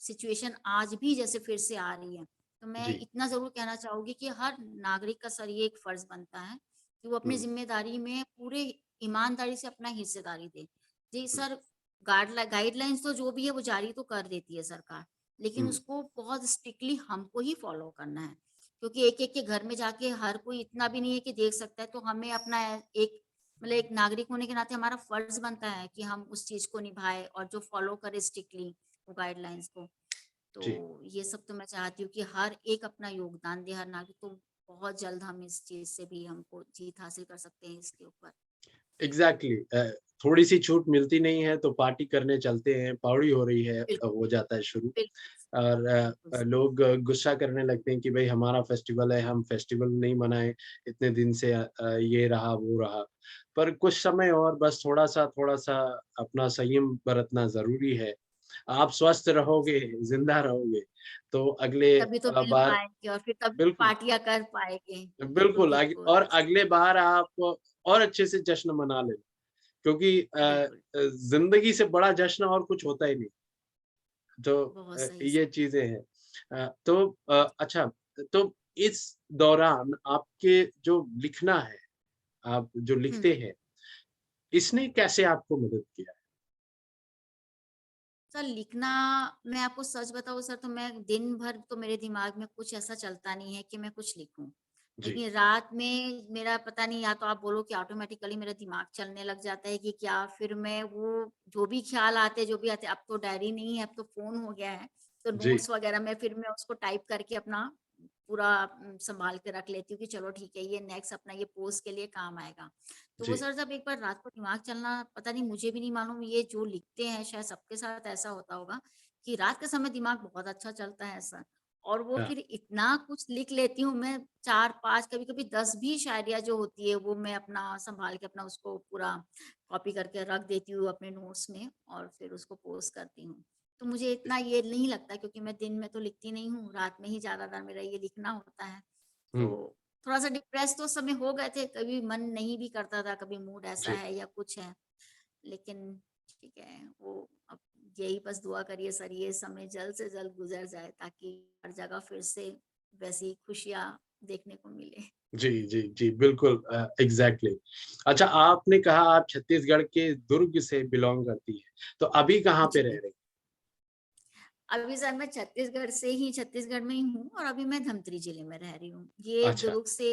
Speaker 2: सिचुएशन आज भी जैसे फिर से आ रही है, तो मैं
Speaker 1: जी,
Speaker 2: इतना ज़रूर कहना चाहूँगी कि हर नागरिक का सर ये एक फ़र्ज़ बनता है कि वो अपनी
Speaker 1: हुँ,
Speaker 2: ज़िम्मेदारी में पूरे ईमानदारी से अपना हिस्सेदारी दे। जी
Speaker 1: हुँ,
Speaker 2: सर, गाइडलाइंस तो जो भी है वो जारी तो कर देती है सरकार, लेकिन
Speaker 1: हुँ,
Speaker 2: उसको बहुत स्ट्रिक्टली हमको ही फ़ॉलो करना है। क्योंकि एक-एक के घर में जाके हर कोई इतना भी नहीं है कि देख सकता है, तो हमें अपना एक मतलब एक नागरिक होने के नाते हमारा फ़र्ज़ बनता है कि हम उस चीज़ को निभाएँ और जो फ़ॉलो करें स्ट्रिक्टली वो गाइडलाइंस को।
Speaker 1: जी।
Speaker 2: तो ये सब तो मैं चाहती हूँ कि हर एक अपना योगदान दे, हर नागरिक तो बहुत जल्द हम इस चीज़ से भी हमको जीत हासिल कर सकते हैं इसके ऊपर।
Speaker 1: एग्ज़ैक्टली थोड़ी-सी छूट मिलती नहीं है तो पार्टी करने चलते हैं, पौड़ी हो रही है
Speaker 2: बिल्कुल,
Speaker 1: हो जाता है शुरू
Speaker 2: बिल्कुल,
Speaker 1: और
Speaker 2: बिल्कुल सर।
Speaker 1: लोग गुस्सा करने लगते हैं कि भई हमारा फेस्टिवल है, हम फेस्टिवल नहीं मनाए, इतने दिन से ये रहा, वो रहा। पर कुछ समय और बस थोड़ा-सा अपना संयम बरतना ज़रूरी है। आप स्वस्थ रहोगे, ज़िंदा रहोगे, तो अगले
Speaker 2: तभी तो मिल
Speaker 1: बार
Speaker 2: पाएँगे और फिर तभी तो
Speaker 1: बिल्कुल,
Speaker 2: पार्टियाँ कर पाएँगे। बिल्कुल
Speaker 1: बिल्कुल
Speaker 2: ठीक
Speaker 1: आगे
Speaker 2: बोला
Speaker 1: और
Speaker 2: सर,
Speaker 1: अगले बार आप और अच्छे से जश्न मना लेना। क्योंकि
Speaker 2: बिल्कुल,
Speaker 1: ज़िंदगी से बड़ा जश्न और कुछ होता ही नहीं। तो
Speaker 2: बहुत सही
Speaker 1: ये
Speaker 2: सर।
Speaker 1: चीज़ें हैं। तो अच्छा तो इस दौरान आपके जो लिखना है, आप जो
Speaker 2: हुँ।
Speaker 1: लिखते हैं, इसने कैसे आपको मदद किया है?
Speaker 2: सर लिखना मैं आपको सच बताऊँ सर तो मैं दिन भर तो मेरे दिमाग में कुछ ऐसा चलता नहीं है कि मैं कुछ लिखूँ।
Speaker 1: जी,
Speaker 2: लेकिन रात में मेरा पता नहीं या तो आप बोलो कि ऑटोमेटिकली मेरा दिमाग चलने लग जाता है कि क्या फिर मैं वो जो भी ख़्याल आते जो भी आते अब तो डायरी नहीं है, अब तो फ़ोन हो गया है। तो
Speaker 1: जी,
Speaker 2: नोट्स वग़ैरह में फिर मैं उसको टाइप करके अपना पूरा सँभाल के रख लेती हूँ कि चलो ठीक है ये नेक्स्ट अपना ये पोस्ट के लिए काम आएगा। तो वो
Speaker 1: जी,
Speaker 2: सर जब एक बार रात को दिमाग चलना पता नहीं मुझे भी नहीं मालूम ये जो लिखते हैं शायद सबके साथ ऐसा होता होगा कि रात के समय दिमाग बहुत अच्छा चलता है सर और वो
Speaker 1: हाँ,
Speaker 2: फिर इतना कुछ लिख लेती हूँ मैं, 4-5 कभी-कभी 10 भी शायरियाँ जो होती है वो मैं अपना सँभाल के अपना उसको पूरा कॉपी करके रख देती हूँ अपने नोट्स में और फिर उसको पोस्ट करती हूँ। तो मुझे इतना ये नहीं लगता क्योंकि मैं दिन में तो लिखती नहीं हूँ, रात में ही ज़्यादातर मेरा ये लिखना होता है।
Speaker 1: हुँ,
Speaker 2: तो थोड़ा-सा डिप्रेस तो उस समय हो गए थे, कभी मन नहीं भी करता था, कभी मूड ऐसा
Speaker 1: जी।
Speaker 2: है या कुछ है। लेकिन ठीक है, वो अब यही बस दुआ करिए सर ये समय जल्द से जल्द गुज़र जाए ताकि हर जगह फिर से वैसी खुशियाँ देखने को मिले।
Speaker 1: जी, जी, जी, बिल्कुल एग्ज़ैक्टली। अच्छा आपने कहा आप छत्तीसगढ़ के दुर्ग से बिलॉन्ग करती हैं, तो अभी कहाँ पे रह
Speaker 2: जी,
Speaker 1: रही?
Speaker 2: अभी सर मैं छत्तीसगढ़ में ही हूँ और अभी मैं धमतरी ज़िले में रह रही हूँ। ये
Speaker 1: अच्छा,
Speaker 2: दुर्ग से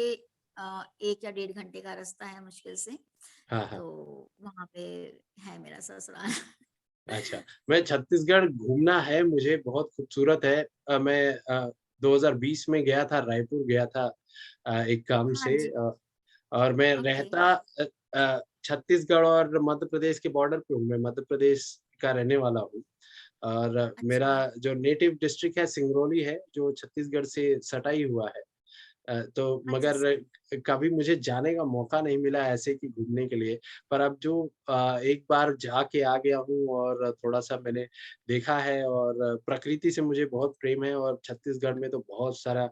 Speaker 2: 1 या डेढ़ घंटे का रास्ता है मुश्किल से,
Speaker 1: हाँ, हाँ,
Speaker 2: तो वहाँ पे है मेरा ससुराल।
Speaker 1: अच्छा। मैं छत्तीसगढ़ घूमना है मुझे बहुत खूबसूरत है। मैं 2020 में गया था, रायपुर गया था एक काम
Speaker 2: हाँ
Speaker 1: से
Speaker 2: जी,
Speaker 1: और मैं
Speaker 2: ओके,
Speaker 1: रहता छत्तीसगढ़ और मध्य प्रदेश के बॉर्डर पे हूँ, मैं मध्य प्रदेश का रहने वाला हूँ। और मेरा
Speaker 2: अच्छा,
Speaker 1: जो नेटिव डिस्ट्रिक्ट है सिंगरौली है, जो छत्तीसगढ़ से सटा ही हुआ है। तो
Speaker 2: अच्छा
Speaker 1: मगर
Speaker 2: सर,
Speaker 1: कभी मुझे जाने का मौका नहीं मिला ऐसे कि घूमने के लिए। पर अब जो एक बार जाके आ गया हूँ और थोड़ा-सा मैंने देखा है और प्रकृति से मुझे बहुत प्रेम है और छत्तीसगढ़ में तो बहुत सारा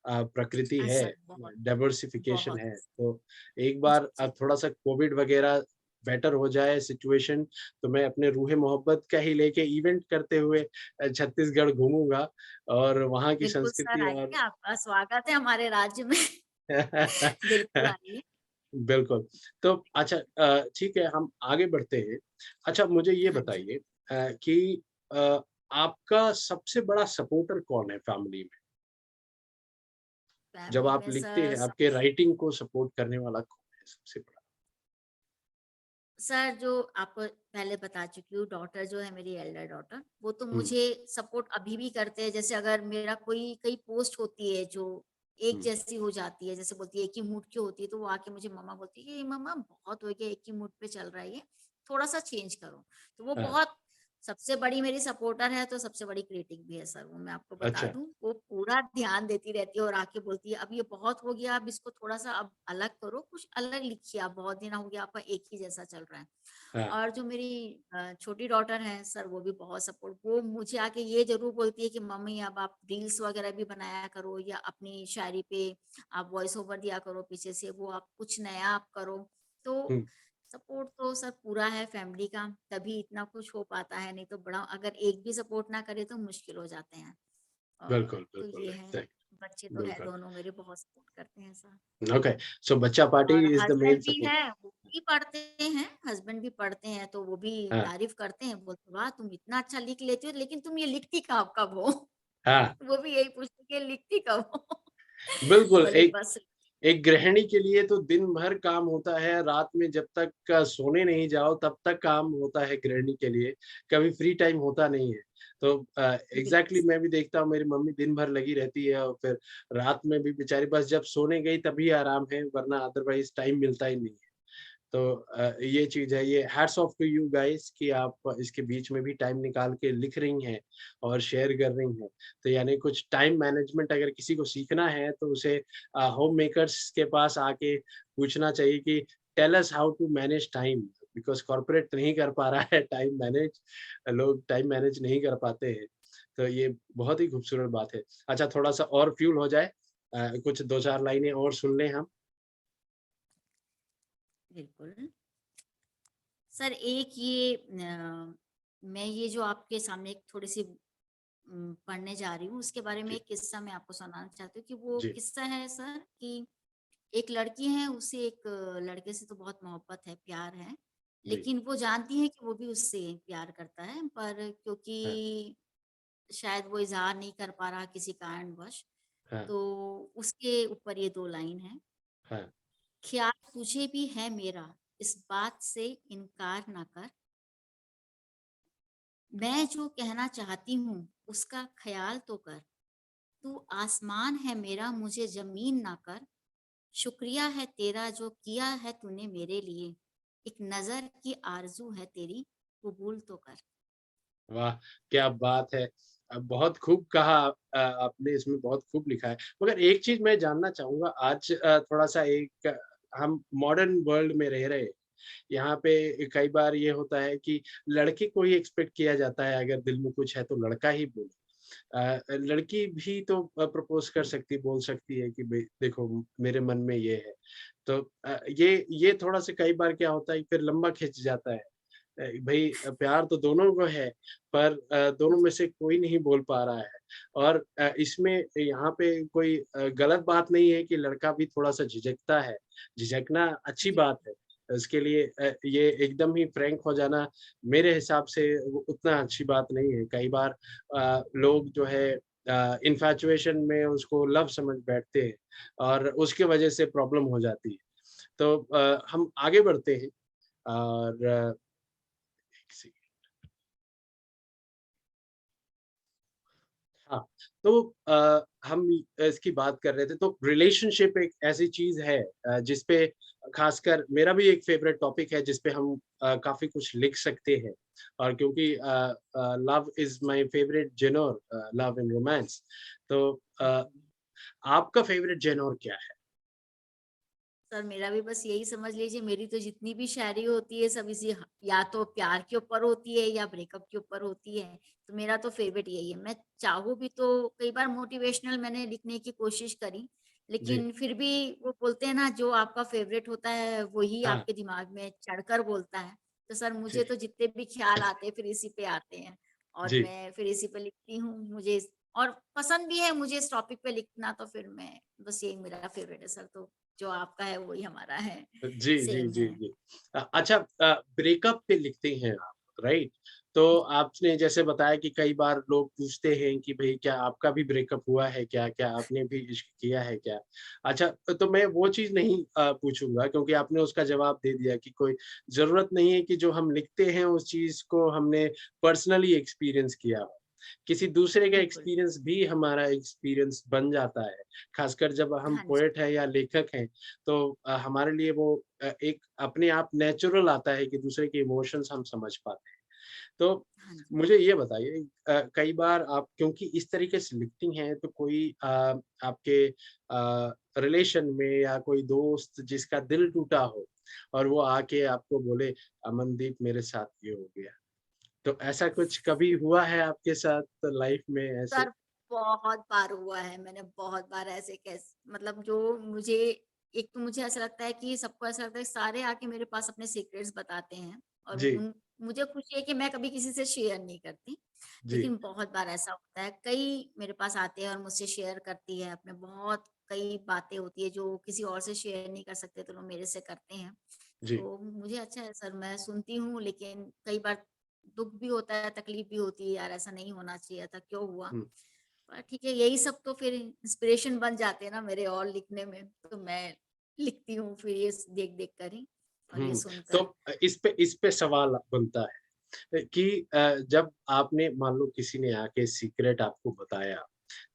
Speaker 1: प्रकृति है,
Speaker 2: सर बहुत,
Speaker 1: डाइवर्सिफ़िकेशन
Speaker 2: बहुत,
Speaker 1: है। तो एक
Speaker 2: जी,
Speaker 1: बार
Speaker 2: जी।
Speaker 1: अब थोड़ा-सा कोविड वगैरह बेटर हो जाए सिचुएशन, तो मैं अपने रूह-ए-मोहब्बत का ही लेके इवेंट करते हुए छत्तीसगढ़ घूमूँगा और वहाँ की
Speaker 2: बिल्कुल सर
Speaker 1: संस्कृति
Speaker 2: आइए,
Speaker 1: और
Speaker 2: आपका स्वागत है हमारे राज्य में। बिल्कुल आइए।
Speaker 1: बिल्कुल। तो अच्छा ठीक है हम आगे बढ़ते हैं। अच्छा मुझे ये
Speaker 2: हाँ जी,
Speaker 1: बताइए कि अ, आपका सबसे बड़ा सपोर्टर कौन है फैमिली में? जब
Speaker 2: फैमिली
Speaker 1: आप
Speaker 2: में
Speaker 1: लिखते
Speaker 2: सर
Speaker 1: हैं
Speaker 2: सब
Speaker 1: आपके राइटिंग को सपोर्ट करने वाला कौन है सबसे बड़ा?
Speaker 2: सर जो आपको पहले बता चुकी हूँ डॉटर जो है मेरी एल्डर डॉटर, वो तो
Speaker 1: हुँ,
Speaker 2: मुझे सपोर्ट अभी भी करते हैं। जैसे अगर मेरा कोई कई पोस्ट होती है जो एक
Speaker 1: हुँ,
Speaker 2: जैसी हो जाती है, जैसे बोलती है एक ही मूड की होती है, तो वो आके मुझे मम्मा बोलती है, "ये मम्मा बहुत हो गया, एक ही मूड पे चल रहा है ये, थोड़ा-सा चेंज करो।" तो वो
Speaker 1: हाँ,
Speaker 2: बहुत सबसे बड़ी मेरी सपोर्टर है, तो सबसे बड़ी क्रिटिक भी है सर वो मैं आपको बता
Speaker 1: अच्छा,
Speaker 2: दूँ। वो पूरा ध्यान देती रहती है और आके बोलती है, "अब ये बहुत हो गया, अब इसको थोड़ा-सा अब अलग करो, कुछ अलग लिखिए आप, बहुत दिन हो गया आपका एक ही जैसा चल रहा है।"
Speaker 1: हाँ,
Speaker 2: और जो मेरी छोटी डॉटर है सर वो भी बहुत सपोर्ट वो मुझे आके ये ज़रूर बोलती है कि मम्मी अब आप रील्स वगैरह भी बनाया करो या अपनी शायरी पे आप वॉइस ओवर दिया करो पीछे से वो आप कुछ नया आप करो। तो
Speaker 1: हुँ,
Speaker 2: सपोर्ट तो सर पूरा है फैमिली का, तभी इतना कुछ हो पाता है, नहीं तो बड़ा अगर एक भी सपोर्ट ना करे तो मुश्किल हो जाते हैं।
Speaker 1: बिल्कुल,
Speaker 2: तो
Speaker 1: बिल्कुल,
Speaker 2: ये है,
Speaker 1: एग्ज़ैक्ट
Speaker 2: बच्चे तो है
Speaker 1: बिल्कुल।
Speaker 2: दोनों मेरे बहुत सपोर्ट करते हैं सर।
Speaker 1: ओके, सो बच्चा पार्टी
Speaker 2: और
Speaker 1: इज़ द मेन
Speaker 2: हस्बैंड भी
Speaker 1: सपोर्ट।
Speaker 2: है, वो भी पढ़ते हैं, हस्बैंड भी पढ़ते हैं, तो वो भी
Speaker 1: हाँ,
Speaker 2: तारीफ़ करते हैं, बोलते वाह! तुम इतना अच्छा लिख लेती हो, लेकिन तुम ये लिखती कब कब हो?
Speaker 1: हाँ,
Speaker 2: वो भी यही पूछते कि लिखती कब हो?
Speaker 1: बिल्कुल
Speaker 2: बोले
Speaker 1: एक
Speaker 2: बस
Speaker 1: एक गृहिणी के लिए तो दिन भर काम होता है, रात में जब तक सोने नहीं जाओ तब तक काम होता है गृहिणी के लिए, कभी फ्री टाइम होता नहीं है। तो
Speaker 2: बिल्कुल
Speaker 1: एग्ज़ैक्टली मैं भी देखता हूँ मेरी मम्मी दिन भर लगी रहती है और फिर रात में भी बेचारी बस जब सोने गई तभी आराम है, वरना अदरवाइज़ टाइम मिलता ही नहीं है। तो ये चीज़ है, ये hats off to you guys कि आप इसके बीच में भी टाइम निकाल के लिख रही हैं और शेयर कर रही हैं। तो यानी कुछ टाइम मैनेजमेंट अगर किसी को सीखना है तो उसे होम मेकर्स के पास आके पूछना चाहिए कि tell us how to manage time because corporate नहीं कर पा रहा है टाइम मैनेज लोग टाइम मैनेज नहीं कर पाते हैं। तो ये बहुत ही खूबसूरत बात है। अच्छा थोड़ा-सा और फ्यूल हो जाए कुछ 2-4 लाइनें और सुन लें हम।
Speaker 2: बिल्कुल। सर एक ये मैं ये जो आपके सामने एक थोड़ी-सी पढ़ने जा रही हूँ, उसके बारे में
Speaker 1: जी,
Speaker 2: एक किस्सा मैं आपको सुनाना चाहती हूँ कि वो
Speaker 1: जी,
Speaker 2: किस्सा है सर कि एक लड़की है, उसे एक लड़के से तो बहुत मोहब्बत है, प्यार है,
Speaker 1: जी।
Speaker 2: लेकिन वो जानती है कि वो भी उससे प्यार करता है, पर
Speaker 1: हाँ,
Speaker 2: क्योंकि शायद वो इज़हार नहीं कर पा रहा किसी कारणवश,
Speaker 1: हाँ,
Speaker 2: तो उसके ऊपर ये 2 लाइन है,
Speaker 1: हाँ।
Speaker 2: ख़्याल तुझे भी है मेरा, इस बात से इनकार ना कर, मैं जो कहना चाहती हूँ, उसका ख़याल तो कर, तू आसमान है मेरा, मुझे ज़मीन ना कर, शुक्रिया है तेरा जो किया है तूने मेरे लिए, एक नज़र की आरज़ू है तेरी, कबूल तो कर।
Speaker 1: वाह! क्या बात है। बहुत खूब कहा आपने, इसमें बहुत खूब लिखा है। मगर एक चीज़ मैं जानना चाहूँगा, आज थोड़ा-सा एक हम मॉडर्न वर्ल्ड में रह रहे हैं। यहाँ पे कई बार ये होता है कि लड़के को ही एक्सपेक्ट किया जाता है, अगर दिल में कुछ है तो लड़का ही बोले। लड़की भी तो प्रपोज़ कर सकती, बोल सकती है कि भई देखो मेरे मन में ये है। तो ये थोड़ा-सा कई बार क्या होता है, फिर लंबा खिंच जाता है। भई प्यार तो दोनों को है, पर दोनों में से कोई नहीं बोल पा रहा है। और इसमें यहाँ पे कोई गलत बात नहीं है कि लड़का भी थोड़ा-सा झिझकता है। झिझकना अच्छी
Speaker 2: जी,
Speaker 1: बात है। उसके लिए ये एकदम ही फ्रैंक हो जाना मेरे हिसाब से वो उतना अच्छी बात नहीं है। कई बार लोग जो है इन्फैचुएशन में उसको लव समझ बैठते हैं और उसकी वजह से प्रॉब्लम हो जाती है। तो हम आगे बढ़ते हैं और एक सेकंड। हाँ, तो हम इसकी बात कर रहे थे, तो रिलेशनशिप एक ऐसी चीज़ है जिस पे ख़ासकर मेरा भी एक फ़ेवरेट टॉपिक है, जिस पे हम काफ़ी कुछ लिख सकते हैं। और क्योंकि love is my favourite genre, love and romance. तो
Speaker 2: जी।
Speaker 1: आपका फ़ेवरेट जेनर क्या है?
Speaker 2: सर मेरा भी बस यही समझ लीजिए, मेरी तो जितनी भी शायरी होती है सब इसी या तो प्यार के ऊपर होती है या ब्रेकअप के ऊपर होती है। तो मेरा तो फेवरेट यही है। मैं चाहूँ भी तो कई बार मोटिवेशनल मैंने लिखने की कोशिश करी,
Speaker 1: जी,
Speaker 2: लेकिन फिर भी वो बोलते हैं ना, जो आपका फेवरेट होता है वही
Speaker 1: हाँ,
Speaker 2: आपके दिमाग में चढ़कर बोलता है। तो सर
Speaker 1: जी,
Speaker 2: मुझे तो जितने भी ख़्याल आते हैं फिर इसी पे आते हैं और
Speaker 1: जी।
Speaker 2: मैं फिर इसी पे लिखती हूँ। मुझे और पसंद भी है मुझे इस टॉपिक पे लिखना, तो फिर मैं बस यही मेरा फेवरेट है सर। तो जो आपका है वही हमारा है,
Speaker 1: जी, जी,
Speaker 2: सेम
Speaker 1: जी,
Speaker 2: है।
Speaker 1: जी। अच्छा, ब्रेकअप पे लिखते हैं आप, राइट? तो आपने जैसे बताया कि कई बार लोग पूछते हैं कि भई क्या आपका भी ब्रेकअप हुआ है क्या? क्या आपने भी इश्क किया है क्या? अच्छा, तो मैं वो चीज़ नहीं पूछूँगा, क्योंकि आपने उसका जवाब दे दिया कि कोई ज़रूरत नहीं है कि जो हम लिखते हैं उस चीज़ को हमने पर्सनली एक्सपीरियंस किया हो। किसी दूसरे का
Speaker 2: बिल्कुल।
Speaker 1: एक्सपीरियंस भी हमारा एक्सपीरियंस बन जाता है। ख़ासकर जब हम
Speaker 2: हाँ जी,
Speaker 1: पोएट हैं या लेखक हैं, तो हमारे लिए वो एक अपने आप नेचुरल आता है कि दूसरे के इमोशंस हम समझ पाते हैं। तो
Speaker 2: हाँ जी।
Speaker 1: मुझे ये बताइए, कई बार आप क्योंकि इस तरीके से लिखती हैं, तो कोई आपके रिलेशन में या कोई दोस्त जिसका दिल टूटा हो और वो आके आपको बोले, अमनदीप मेरे साथ ये हो गया। तो ऐसा कुछ कभी हुआ है आपके साथ लाइफ में ऐसे?
Speaker 2: सर बहुत बार हुआ है, मैंने बहुत बार ऐसे मतलब जो मुझे एक तो मुझे ऐसा लगता है कि सबको ऐसा लगता है सारे आके मेरे पास अपने सीक्रेट्स बताते हैं और
Speaker 1: जी,
Speaker 2: उन मुझे खुशी है कि मैं कभी किसी से शेयर नहीं करती।
Speaker 1: जी,
Speaker 2: लेकिन बहुत बार ऐसा होता है, कई मेरे पास आते हैं और मुझसे शेयर करती है अपने बहुत कई बातें होती है जो किसी और से शेयर नहीं कर सकते, तो वो मेरे से करते हैं।
Speaker 1: जी।
Speaker 2: तो मुझे अच्छा है सर, मैं सुनती हूँ, लेकिन कई बार दुःख भी होता है, तकलीफ भी होती है, यार ऐसा नहीं होना चाहिए था, क्यों हुआ?
Speaker 1: हुँ,
Speaker 2: पर ठीक है, यही सब तो फिर इंस्पिरेशन बन जाते हैं ना मेरे और लिखने में, तो मैं लिखती हूँ फिर ये देख-देख कर ही और ये
Speaker 1: हुँ। तो
Speaker 2: सुनकर।
Speaker 1: इस पे सवाल बनता है कि जब आपने मान लो किसी ने आके सीक्रेट आपको बताया,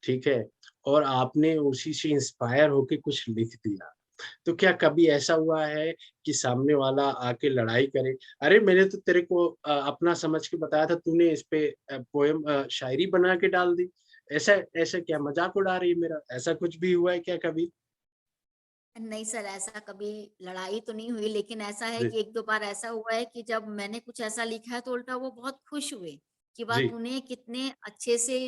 Speaker 1: ठीक है? और आपने उसी से इंस्पायर होके कुछ लिख दिया। तो क्या कभी ऐसा हुआ है कि सामने वाला आके लड़ाई करे, "अरे! मैंने तो तेरे को अपना समझ के बताया था, तूने इस पे पोएम शायरी बना के डाल दी। ऐसा ऐसा क्या मज़ाक उड़ा रही है मेरा?" ऐसा कुछ भी हुआ है क्या कभी?
Speaker 2: नहीं सर, ऐसा कभी लड़ाई तो नहीं हुई, लेकिन ऐसा है
Speaker 1: जी,
Speaker 2: कि 1-2 बार ऐसा हुआ है कि जब मैंने कुछ ऐसा लिखा है तो उल्टा वो बहुत खुश हुए, कि वाह!
Speaker 1: जी,
Speaker 2: तूने कितने अच्छे से,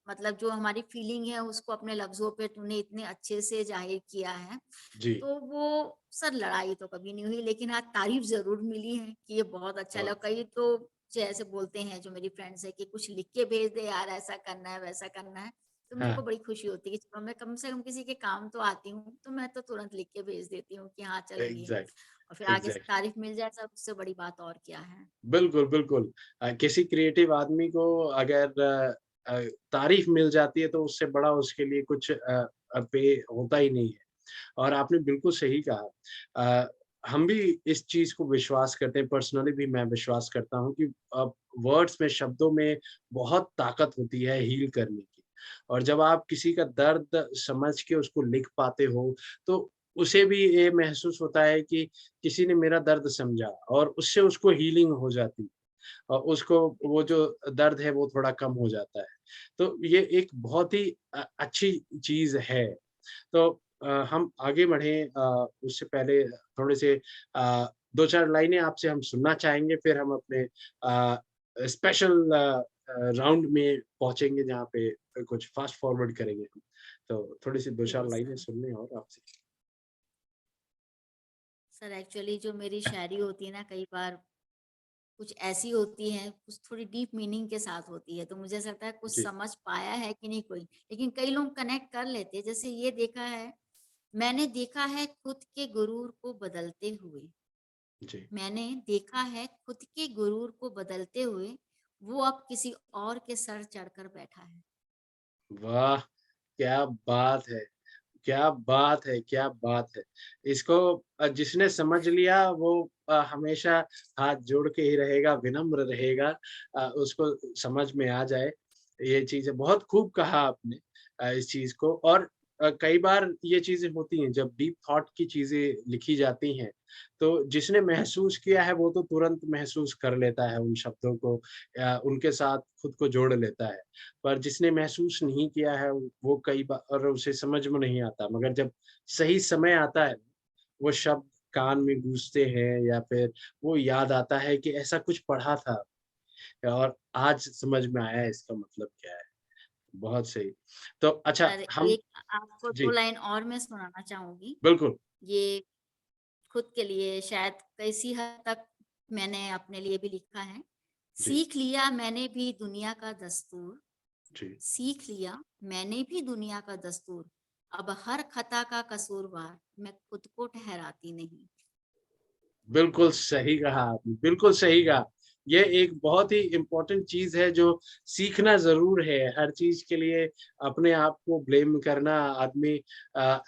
Speaker 2: मतलब जो हमारी फीलिंग है उसको अपने लफ्ज़ों पे तूने इतने अच्छे से ज़ाहिर किया है।
Speaker 1: जी।
Speaker 2: तो वो सर लड़ाई तो कभी नहीं हुई, लेकिन हाँ, तारीफ़ ज़रूर मिली है कि ये बहुत अच्छा
Speaker 1: वाह!
Speaker 2: लगा। कई तो मुझे ऐसे बोलते हैं जो मेरी फ्रेंड्स हैं कि कुछ लिख के भेज दे यार, ऐसा करना है, वैसा करना है। तो मेरे
Speaker 1: हाँ,
Speaker 2: को बड़ी खुशी होती है कि चलो मैं कम से कम किसी के काम तो आती हूँ, तो मैं तो तुरंत लिख के भेज देती हूँ कि हाँ, चलो ये।
Speaker 1: एग्ज़ैक्ट
Speaker 2: और फिर आगे से
Speaker 1: एग्ज़ैक्ट
Speaker 2: तारीफ़ मिल जाए सर, उससे बड़ी बात और क्या है।
Speaker 1: बिल्कुल, बिल्कुल। किसी क्रिएटिव आदमी को अगर तारीफ़ मिल जाती है तो उससे बड़ा उसके लिए कुछ पे होता ही नहीं है। और आपने बिल्कुल सही कहा। अ, हम भी इस चीज़ को विश्वास करते हैं, पर्सनली भी मैं विश्वास करता हूँ कि वर्ड्स में, शब्दों में बहुत ताकत होती है हील करने की। और जब आप किसी का दर्द समझ के उसको लिख पाते हो, तो उसे भी ये महसूस होता है कि किसी ने मेरा दर्द समझा और उससे उसको हीलिंग हो जाती है। और उसको वो जो दर्द है वो थोड़ा कम हो जाता है। तो ये एक बहुत ही अच्छी चीज़ है। तो हम आगे बढ़ें उससे पहले थोड़े से 2-4 लाइनें आपसे हम सुनना चाहेंगे, फिर हम अपने स्पेशल राउंड में पहुँचेंगे जहाँ पे कुछ फास्ट फॉरवर्ड करेंगे हम। तो थोड़ी-सी 2-4
Speaker 2: ज़रूर
Speaker 1: लाइनें
Speaker 2: सर।
Speaker 1: सुनने और आपसे।
Speaker 2: सर एक्चुअली जो मेरी शायरी होती है ना, कई बार कुछ ऐसी होती है, कुछ थोड़ी डीप मीनिंग के साथ होती है, तो मुझे ऐसा लगता है कुछ
Speaker 1: जी,
Speaker 2: समझ पाया है कि नहीं कोई। लेकिन कई लोग कनेक्ट कर लेते हैं, जैसे ये देखा है, मैंने देखा है खुद के गुरूर को बदलते हुए।
Speaker 1: जी।
Speaker 2: मैंने देखा है खुद के गुरूर को बदलते हुए, वो अब किसी और के सर चढ़कर बैठा है।
Speaker 1: वाह! क्या बात है! क्या बात है, क्या बात है! इसको जिसने समझ लिया वो हमेशा हाथ जोड़ के ही रहेगा, विनम्र रहेगा। उसको समझ में आ जाए ये चीज़ें। बहुत खूब कहा आपने इस चीज़ को। और कई बार ये चीज़ें होती हैं जब डीप थॉट की चीज़ें लिखी जाती हैं, तो जिसने महसूस किया है वो तो तुरंत महसूस कर लेता है उन शब्दों को, उनके साथ खुद को जोड़ लेता है। पर जिसने महसूस नहीं किया है वो कई बार उसे समझ में नहीं आता, मगर जब सही समय आता है, वो शब्द कान में गूँजते हैं या फिर वो याद आता है कि ऐसा कुछ पढ़ा था और आज समझ में आया इसका मतलब क्या है। बहुत सही। तो अच्छा
Speaker 2: और
Speaker 1: हम
Speaker 2: एक आपको 2
Speaker 1: जी,
Speaker 2: लाइन और मैं सुनाना चाहूँगी।
Speaker 1: बिल्कुल।
Speaker 2: ये खुद के लिए शायद किसी हद तक मैंने अपने लिए भी लिखा है।
Speaker 1: जी,
Speaker 2: सीख लिया मैंने भी दुनिया का दस्तूर,
Speaker 1: जी।
Speaker 2: सीख लिया मैंने भी दुनिया का दस्तूर, अब हर खता का कसूरवार मैं खुद को ठहराती नहीं।
Speaker 1: बिल्कुल सही कहा आपने, बिल्कुल सही कहा। ये एक बहुत ही इम्पोर्टेंट चीज़ है जो सीखना ज़रूर है। हर चीज़ के लिए अपने आप को ब्लेम करना आदमी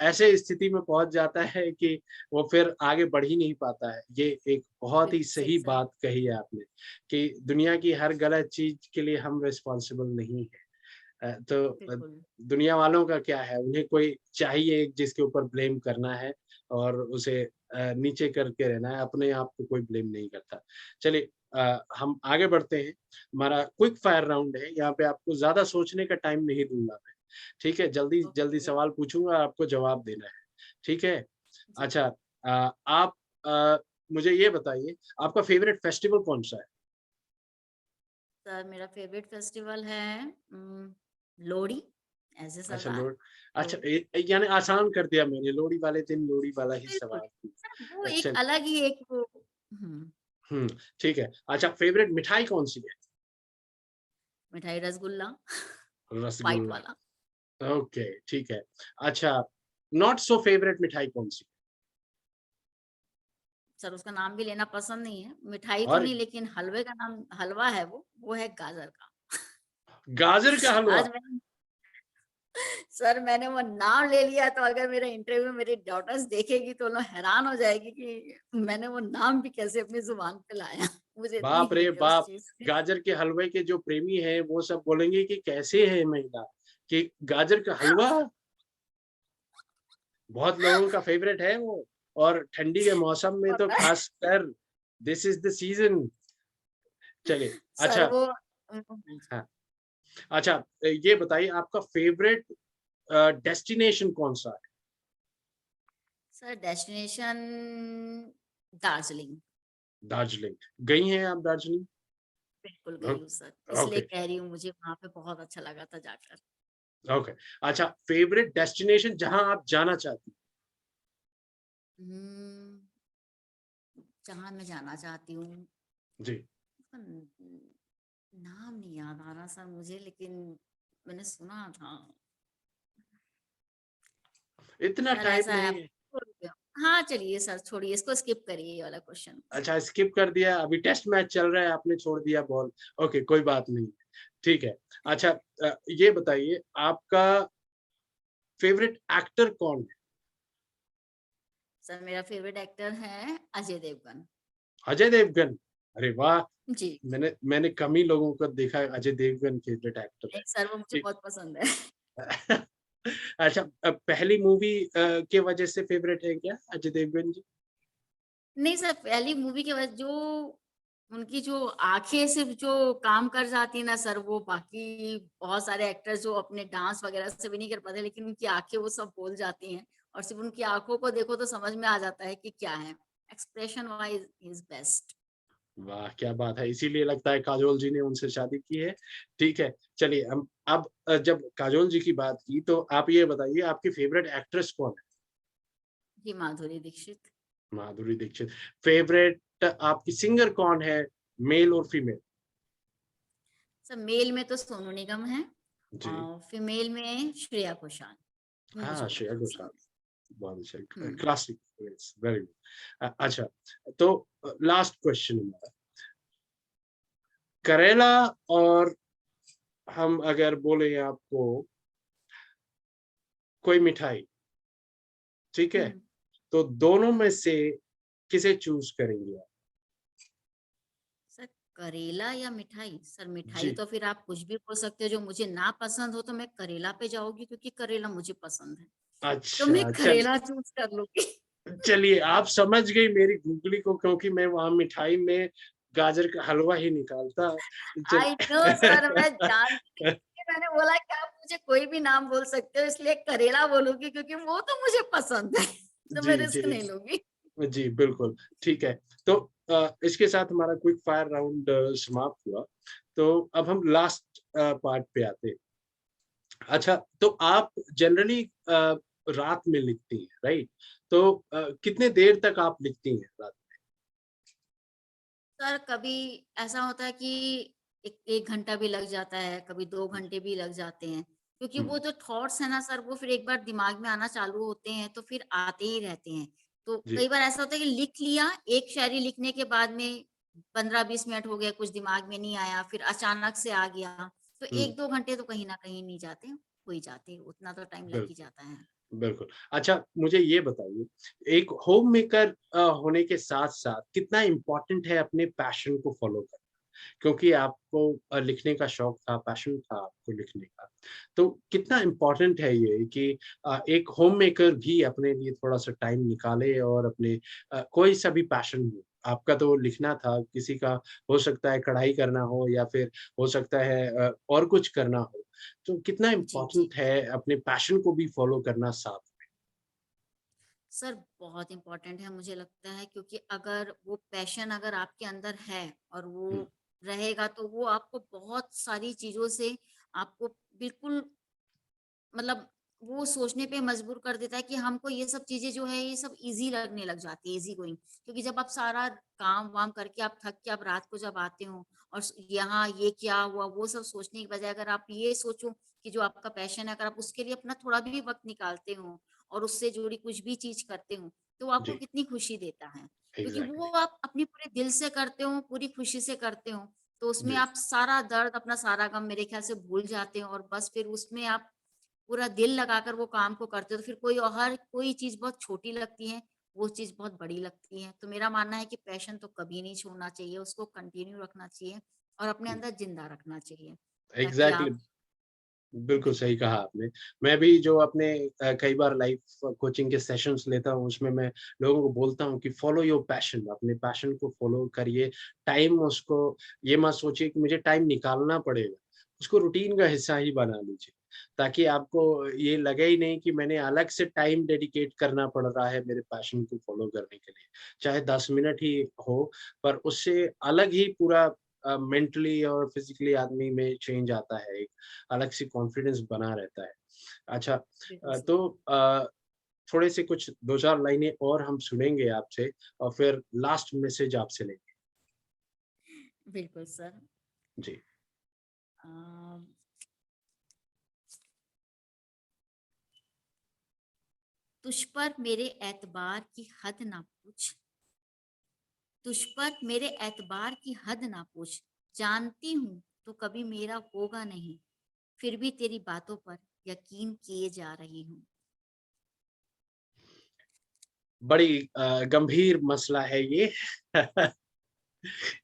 Speaker 1: ऐसे स्थिति में पहुँच जाता है कि वो फिर आगे बढ़ ही नहीं पाता है। ये एक बहुत ही
Speaker 2: बिल्कुल सही
Speaker 1: सही
Speaker 2: सर,
Speaker 1: बात कही है आपने कि दुनिया की हर गलत चीज़ के लिए हम रिस्पॉन्सिबल नहीं हैं। तो
Speaker 2: बिल्कुल,
Speaker 1: दुनिया वालों का क्या है, उन्हें कोई चाहिए जिसके ऊपर ब्लेम करना है और उसे नीचे करके रहना है, अपने आप को कोई ब्लेम नहीं करता। चलिए हम आगे बढ़ते हैं। हमारा क्विक फायर राउंड है, यहाँ पे आपको ज़्यादा सोचने का टाइम नहीं दूँगा मैं, ठीक है? जल्दी-जल्दी
Speaker 2: ओके,
Speaker 1: सवाल पूछूँगा, आपको जवाब देना है, ठीक है?
Speaker 2: जी।
Speaker 1: अच्छा आप मुझे ये बताइए, आपका फ़ेवरेट फेस्टिवल कौन-सा है?
Speaker 2: सर मेरा फ़ेवरेट फेस्टिवल है लोहड़ी एज़ ए
Speaker 1: अच्छा
Speaker 2: सरदार,
Speaker 1: अच्छा
Speaker 2: लोहड़ी।
Speaker 1: यानी आसान कर दिया मैंने, लोहड़ी वाले दिन लोहड़ी वाला ही
Speaker 2: बिल्कुल,
Speaker 1: सवाल
Speaker 2: सर वो
Speaker 1: पूछा।
Speaker 2: एक
Speaker 1: चल
Speaker 2: अलग ही एक वो हुँ,
Speaker 1: हुँ, ठीक है। अच्छा फ़ेवरेट मिठाई कौन-सी है?
Speaker 2: मिठाई रसगुल्ला व्हाइट
Speaker 1: रसगुल्ला,
Speaker 2: वाला।
Speaker 1: ओके, ठीक है। अच्छा, नॉट सो फ़ेवरेट मिठाई कौन-सी?
Speaker 2: सर उसका नाम भी लेना पसंद नहीं है। मिठाई तो
Speaker 1: और
Speaker 2: नहीं लेकिन हलवे का नाम हलवा है वो है गाजर का।
Speaker 1: गाजर का हलवा,
Speaker 2: आज मैंने सर मैंने वो नाम ले लिया तो अगर मेरा इंटरव्यू मेरी डॉटर्स देखेगी तो वो लोग हैरान हो जाएगी कि मैंने वो नाम भी कैसे अपनी ज़ुबान पे लाया। मुझे इतनी
Speaker 1: बाप रे
Speaker 2: हीट है उस
Speaker 1: बाप!
Speaker 2: चीज़ से।
Speaker 1: गाजर के हलवे के जो प्रेमी हैं, वो सब बोलेंगे कि कैसे है ये महिला, कि गाजर का हलवा? बहुत लोगों का फ़ेवरेट है वो। और ठंडी के मौसम में तो
Speaker 2: पता है
Speaker 1: ख़ासकर दिस इज़ द सीज़न। चलिए,
Speaker 2: सर
Speaker 1: अच्छा
Speaker 2: वो
Speaker 1: हाँ, अच्छा ये बताइए आपका फ़ेवरेट डेस्टिनेशन कौन-सा है?
Speaker 2: Sir destination Darjeeling.
Speaker 1: दार्जिलिंग। गई हैं आप दार्जिलिंग?
Speaker 2: बिल्कुल
Speaker 1: हाँ,
Speaker 2: गई हूँ सर, इसलिए
Speaker 1: ओके,
Speaker 2: कह रही हूँ मुझे वहाँ पे बहुत अच्छा लगा था जाकर।
Speaker 1: ओके। अच्छा फ़ेवरेट डेस्टिनेशन जहाँ आप जाना चाहती हैं?
Speaker 2: हुँ, जहाँ मैं जाना चाहती हूँ,
Speaker 1: जी,
Speaker 2: उसका नाम नहीं याद आ रहा सर मुझे लेकिन मैंने सुना था।
Speaker 1: इतना
Speaker 2: सर
Speaker 1: टाइम
Speaker 2: ऐसा है आप
Speaker 1: नहीं है।
Speaker 2: छोड़ दो। हाँ, चलिए सर छोड़िए इसको स्किप करिए ये वाला क्वेश्चन।
Speaker 1: अच्छा स्किप कर दिया, अभी टेस्ट मैच चल रहा है, आपने छोड़ दिया बॉल। ओके, कोई बात नहीं, ठीक है। अच्छा ये बताइए आपका फ़ेवरेट एक्टर कौन है?
Speaker 2: सर मेरा फ़ेवरेट एक्टर है अजय देवगन।
Speaker 1: अजय देवगन? अरे वाह!
Speaker 2: जी,
Speaker 1: मैंने मैंने कम ही लोगों को देखा है अजय देवगन फ़ेवरेट एक्टर है।
Speaker 2: नहीं सर वो मुझे
Speaker 1: ठीक।
Speaker 2: बहुत पसंद है।
Speaker 1: अच्छा पहली मूवी के वजह से फ़ेवरेट है क्या अजय देवगन जी?
Speaker 2: नहीं सर पहली मूवी के बाद जो उनकी जो आँखें सिर्फ़ जो काम कर जाती है ना सर, वो बाकी बहुत सारे एक्टर्स जो अपने डांस वग़ैरह से भी नहीं कर पाते, लेकिन उनकी आँखें वो सब बोल जाती हैं और सिर्फ़ उनकी आँखों को देखो तो समझ में आ जाता है कि क्या है। Expression wise he is best.
Speaker 1: वाह! क्या बात है, इसीलिए लगता है काजोल जी ने उनसे शादी की है। ठीक है, चलिए हम अब जब काजोल जी की बात की तो आप ये बताइए आपकी फ़ेवरेट एक्ट्रेस कौन है?
Speaker 2: जी, माधुरी दीक्षित।
Speaker 1: माधुरी दीक्षित। फ़ेवरेट आपकी सिंगर कौन है, मेल और फीमेल?
Speaker 2: सर मेल में तो सोनू निगम है
Speaker 1: जी।
Speaker 2: और फीमेल में श्रेया घोषाल। ये मुझे
Speaker 1: हाँ,
Speaker 2: बहुत
Speaker 1: श्रेया घोषाल।
Speaker 2: पसंद है।
Speaker 1: बहुत अच्छा,
Speaker 2: हुँ।
Speaker 1: Classic, yes, very good. अच्छा, तो लास्ट क्वेश्चन हमारा, करेला और हम अगर बोले आपको कोई मिठाई, ठीक है?
Speaker 2: हुँ,
Speaker 1: तो दोनों
Speaker 2: हुँ।
Speaker 1: में से किसे चूज़ करेंगे आप?
Speaker 2: सर करेला या मिठाई? सर मिठाई
Speaker 1: जी।
Speaker 2: तो फिर आप कुछ भी बोल सकते हो जो मुझे ना पसंद हो तो मैं करेला पे जाऊँगी क्योंकि करेला मुझे पसंद है। तो मैं
Speaker 1: अच्छा,
Speaker 2: करेला चूज़ कर लूँगी।
Speaker 1: चलिए आप समझ गई मेरी गूगली को क्योंकि मैं वहाँ मिठाई में गाजर का हलवा ही निकालता। चल
Speaker 2: आई नो सर मैं जानती थी इसलिए मैंने बोला कि आप मुझे कोई भी नाम बोल सकते हो इसलिए करेला बोलूँगी क्योंकि वो तो मुझे पसंद है। तो मैं
Speaker 1: जी,
Speaker 2: रिस्क
Speaker 1: जी।
Speaker 2: नहीं लूँगी।
Speaker 1: जी, बिल्कुल, ठीक है। तो इसके साथ हमारा क्विक फायर राउंड समाप्त हुआ। तो अब हम लास्ट पार्ट पे आते हैं। अच्छा, तो आप जनरली रात में लिखती हैं, राइट? तो कितने देर तक आप लिखती हैं रात
Speaker 2: सर कभी ऐसा होता है कि 1 घंटा भी लग जाता है, कभी 2
Speaker 1: में?
Speaker 2: घंटे भी लग जाते हैं। क्योंकि
Speaker 1: हुँ,
Speaker 2: वो जो थॉट्स हैं ना सर वो फिर एक बार दिमाग में आना चालू होते हैं तो फिर आते ही रहते हैं। तो
Speaker 1: जी,
Speaker 2: कई बार ऐसा होता है कि लिख लिया, एक शायरी लिखने के बाद में 15-20 मिनट हो गए, कुछ दिमाग में नहीं आया, फिर अचानक से आ गया। तो
Speaker 1: हुँ,
Speaker 2: 1-2 घंटे तो कहीं न कहीं नहीं जाते, हो ही जाते, उतना तो टाइम लग ही
Speaker 1: बिल्कुल।
Speaker 2: जाता है।
Speaker 1: बिल्कुल। अच्छा मुझे ये बताइए, एक होम मेकर होने के साथ-साथ कितना इम्पोर्टेंट है अपने पैशन को फ़ॉलो करना? क्योंकि आपको लिखने का शौक था, पैशन था आपको लिखने का। तो कितना इम्पोर्टेंट है ये कि एक होम मेकर भी अपने लिए थोड़ा-सा टाइम निकाले और अपने कोई सा भी पैशन हो, आपका तो लिखना था, किसी का हो सकता है कढ़ाई करना हो या फिर हो सकता है और कुछ करना हो। तो कितना
Speaker 2: जी, जी।
Speaker 1: इम्पोर्टेंट है अपने पैशन को भी फ़ॉलो करना साथ में?
Speaker 2: सर बहुत इम्पोर्टेंट है मुझे लगता है क्योंकि अगर वो पैशन अगर आपके अंदर है और वो
Speaker 1: हुँ,
Speaker 2: रहेगा तो वो आपको बहुत सारी चीज़ों से आपको बिल्कुल मतलब वो सोचने पे मजबूर कर देता है कि हमको ये सब चीज़ें जो है ये सब ईज़ी लगने लग जाती है, ईज़ी गोइंग। क्योंकि जब आप सारा काम-वाम करके आप थक के आप रात को जब आते हो और यहाँ ये क्या हुआ वो सब सोचने की बजाय अगर आप ये सोचो कि जो आपका पैशन है अगर आप उसके लिए अपना थोड़ा भी वक़्त निकालते हो और उससे जुड़ी कुछ भी चीज़ करते हो, तो वो आपको
Speaker 1: जी,
Speaker 2: कितनी खुशी देता है। क्योंकि वो
Speaker 1: एग्ज़ैक्टली।
Speaker 2: आप अपने पूरे दिल से करते हो, पूरी खुशी से करते हो, तो उसमें
Speaker 1: जी,
Speaker 2: आप सारा दर्द, अपना सारा गम मेरे ख़्याल से भूल जाते हो और बस फिर उसमें आप पूरा दिल लगाकर वो काम को करते हो तो फिर कोई और हर कोई चीज़ बहुत छोटी लगती है, वो चीज़ बहुत बड़ी लगती है। तो मेरा मानना है कि पैशन तो कभी नहीं छोड़ना चाहिए, उसको कंटिन्यू रखना चाहिए और अपने
Speaker 1: हुँ,
Speaker 2: अंदर ज़िंदा रखना चाहिए, ताकि
Speaker 1: एग्ज़ैक्टली।
Speaker 2: आप
Speaker 1: बिल्कुल सही
Speaker 2: बिल्कुल।
Speaker 1: कहा आपने। मैं भी जो अपने कई बार लाइफ कोचिंग के सेशंस लेता हूँ, उसमें मैं लोगों को बोलता हूँ कि फॉलो योर पैशन, अपने पैशन को फॉलो करिए। टाइम उसको ये मत सोचिए कि मुझे टाइम निकालना पड़ेगा, उसको रूटीन का हिस्सा ही बना लीजिए, ताकि आपको ये लगे ही नहीं कि मैंने अलग से टाइम डेडिकेट करना पड़ रहा है मेरे पैशन को फॉलो करने के लिए। चाहे 10 मिनट ही हो, पर उससे अलग ही पूरा मेंटली और फिज़िकली आदमी में चेंज आता है। एक अलग सी कॉन्फिडेंस बना रहता है। अच्छा
Speaker 2: बिल्कुल सही।
Speaker 1: तो थोड़े से कुछ 2-4 लाइनें और हम सुनेंगे आपसे और फिर लास्ट मैसेज आपसे लेंगे।
Speaker 2: बिल्कुल सर।
Speaker 1: जी।
Speaker 2: अ, तुझ पर मेरे एतबार की हद ना पूछ, तुझ पर मेरे एतबार की हद ना पूछ, जानती हूँ तो कभी मेरा होगा नहीं, फिर भी तेरी बातों पर यकीन किए जा रही हूँ।
Speaker 1: बड़ी गंभीर मसला है ये।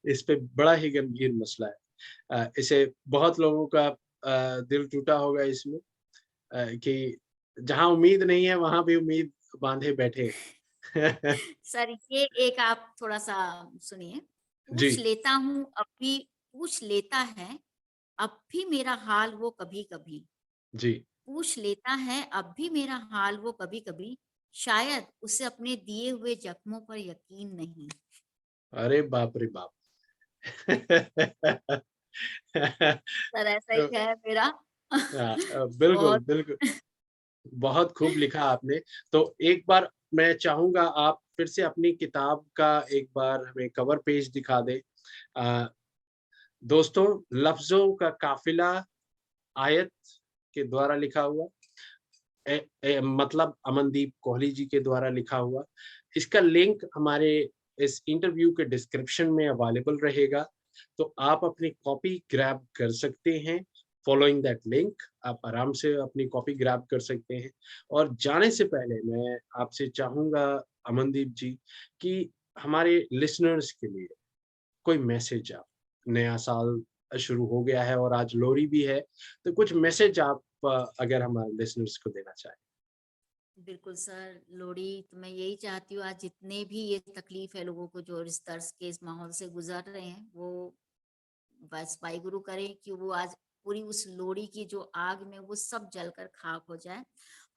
Speaker 1: इस पे बड़ा ही गंभीर मसला है। इसे बहुत लोगों का दिल टूटा होगा इसमें कि जहाँ उम्मीद नहीं है, वहाँ भी उम्मीद बाँधे बैठे हैं।
Speaker 2: सर ये एक आप थोड़ा-सा सुनिए।
Speaker 1: जी,
Speaker 2: पूछ लेता है, अब भी मेरा हाल वो कभी-कभी।
Speaker 1: जी।
Speaker 2: पूछ लेता है अब भी मेरा हाल वो कभी-कभी, शायद उसे अपने दिए हुए जख्मों पर यकीन नहीं।
Speaker 1: अरे बाप रे बाप!
Speaker 2: सर ऐसा ही
Speaker 1: तो
Speaker 2: है मेरा।
Speaker 1: बिल्कुल,
Speaker 2: बहुत
Speaker 1: बिल्कुल। बहुत खूब लिखा आपने। तो एक बार मैं चाहूँगा आप फिर से अपनी किताब का एक बार हमें कवर पेज दिखा दें। अ, दोस्तों, लफ्ज़ों का काफ़िला आयत के द्वारा लिखा हुआ मतलब अमनदीप कोहली जी के द्वारा लिखा हुआ। इसका लिंक हमारे इस इंटरव्यू के डिस्क्रिप्शन में अवेलेबल रहेगा, तो आप अपनी कॉपी ग्रैब कर सकते हैं। फॉलोइंग दैट लिंक आप आराम से अपनी कॉपी ग्रैब कर सकते हैं। और जाने से पहले मैं आपसे चाहूँगा अमनदीप जी कि हमारे लिसनर्स के लिए कोई मैसेज आप नया साल शुरू हो गया है और आज लोहड़ी भी है, तो कुछ मैसेज आप अगर हमारे लिसनर्स को देना चाहें?
Speaker 2: बिल्कुल सर, लोहड़ी तो मैं यही चाहती हूँ आज जितने भी ये तकलीफ है लोगों को जो इस तर्स के इस माहौल से गुज़र रहे हैं, वो बस वाहिगुरु करे कि वो आज पूरी उस लोहड़ी की जो आग में वो सब जलकर खाक हो जाए।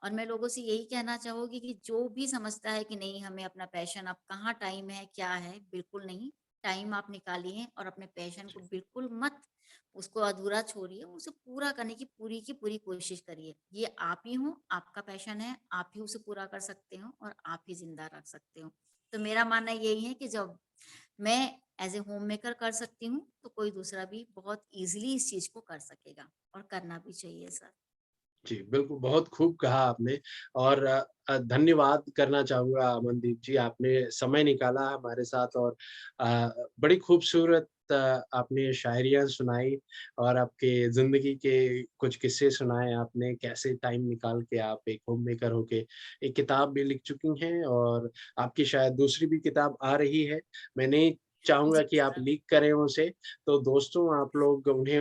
Speaker 2: और मैं लोगों से यही कहना चाहूँगी कि जो भी समझता है कि नहीं हमें अपना पैशन अब कहाँ टाइम है, क्या है, बिल्कुल नहीं। टाइम आप निकालिए और अपने पैशन को बिल्कुल मत उसको अधूरा छोड़िए, उसे पूरा करने की पूरी कोशिश करिए। ये आप ही हो, आपका पैशन है, आप ही उसे पूरा कर सकते हो और आप ही ज़िंदा रख सकते हो। तो मेरा मानना यही है कि जब मैं एज़ ए होममेकर कर सकती हूँ, तो कोई दूसरा भी बहुत ईज़िली इस चीज़ को कर सकेगा और करना भी चाहिए सर।
Speaker 1: जी, बिल्कुल, बहुत खूब कहा आपने और धन्यवाद करना चाहूँगा अमनदीप जी, आपने समय निकाला हमारे साथ और बड़ी खूबसूरत आपने शायरियाँ सुनाई और आपके ज़िंदगी के कुछ किस्से सुनाए आपने, कैसे टाइम निकाल के आप एक होममेकर होके एक किताब भी लिख चुकी हैं और आपकी शायद दूसरी भी किताब आ रही है। मैं नहीं चाहूँगा
Speaker 2: जी
Speaker 1: कि आप
Speaker 2: सर।
Speaker 1: लीक करें उसे, तो दोस्तों आप लोग उन्हें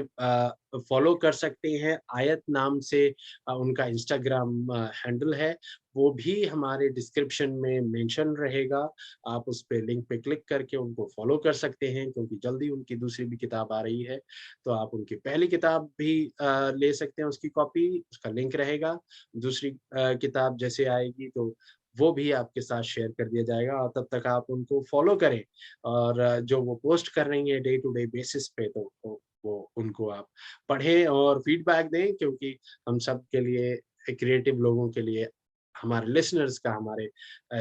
Speaker 1: फ़ॉलो कर सकते हैं, आयत नाम से उनका इंस्टाग्राम हैंडल है, वो भी हमारे डिस्क्रिप्शन में मेंशन रहेगा। आप उस पे लिंक पे क्लिक करके उनको फ़ॉलो कर सकते हैं क्योंकि जल्दी उनकी दूसरी भी किताब आ रही है। तो आप उनकी पहली किताब भी ले सकते हैं उसकी कॉपी, उसका लिंक रहेगा। दूसरी किताब जैसे आएगी तो वो भी आपके साथ शेयर कर दिया जाएगा और तब तक आप उनको फ़ॉलो करें और जो वो पोस्ट कर रही हैं डे टू डे बेसिस पे तो वो उनको आप पढ़ें और फीडबैक दें क्योंकि हम सब के लिए क्रिएटिव लोगों के लिए हमारे लिसनर्स का, हमारे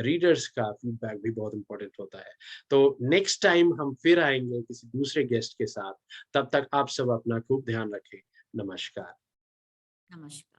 Speaker 1: रीडर्स का फीडबैक भी बहुत इम्पोर्टेंट होता है। तो नेक्स्ट टाइम हम फिर आएँगे किसी दूसरे गेस्ट के साथ, तब तक आप सब अपना खूब ध्यान रखें। नमस्कार।
Speaker 2: नमस्कार।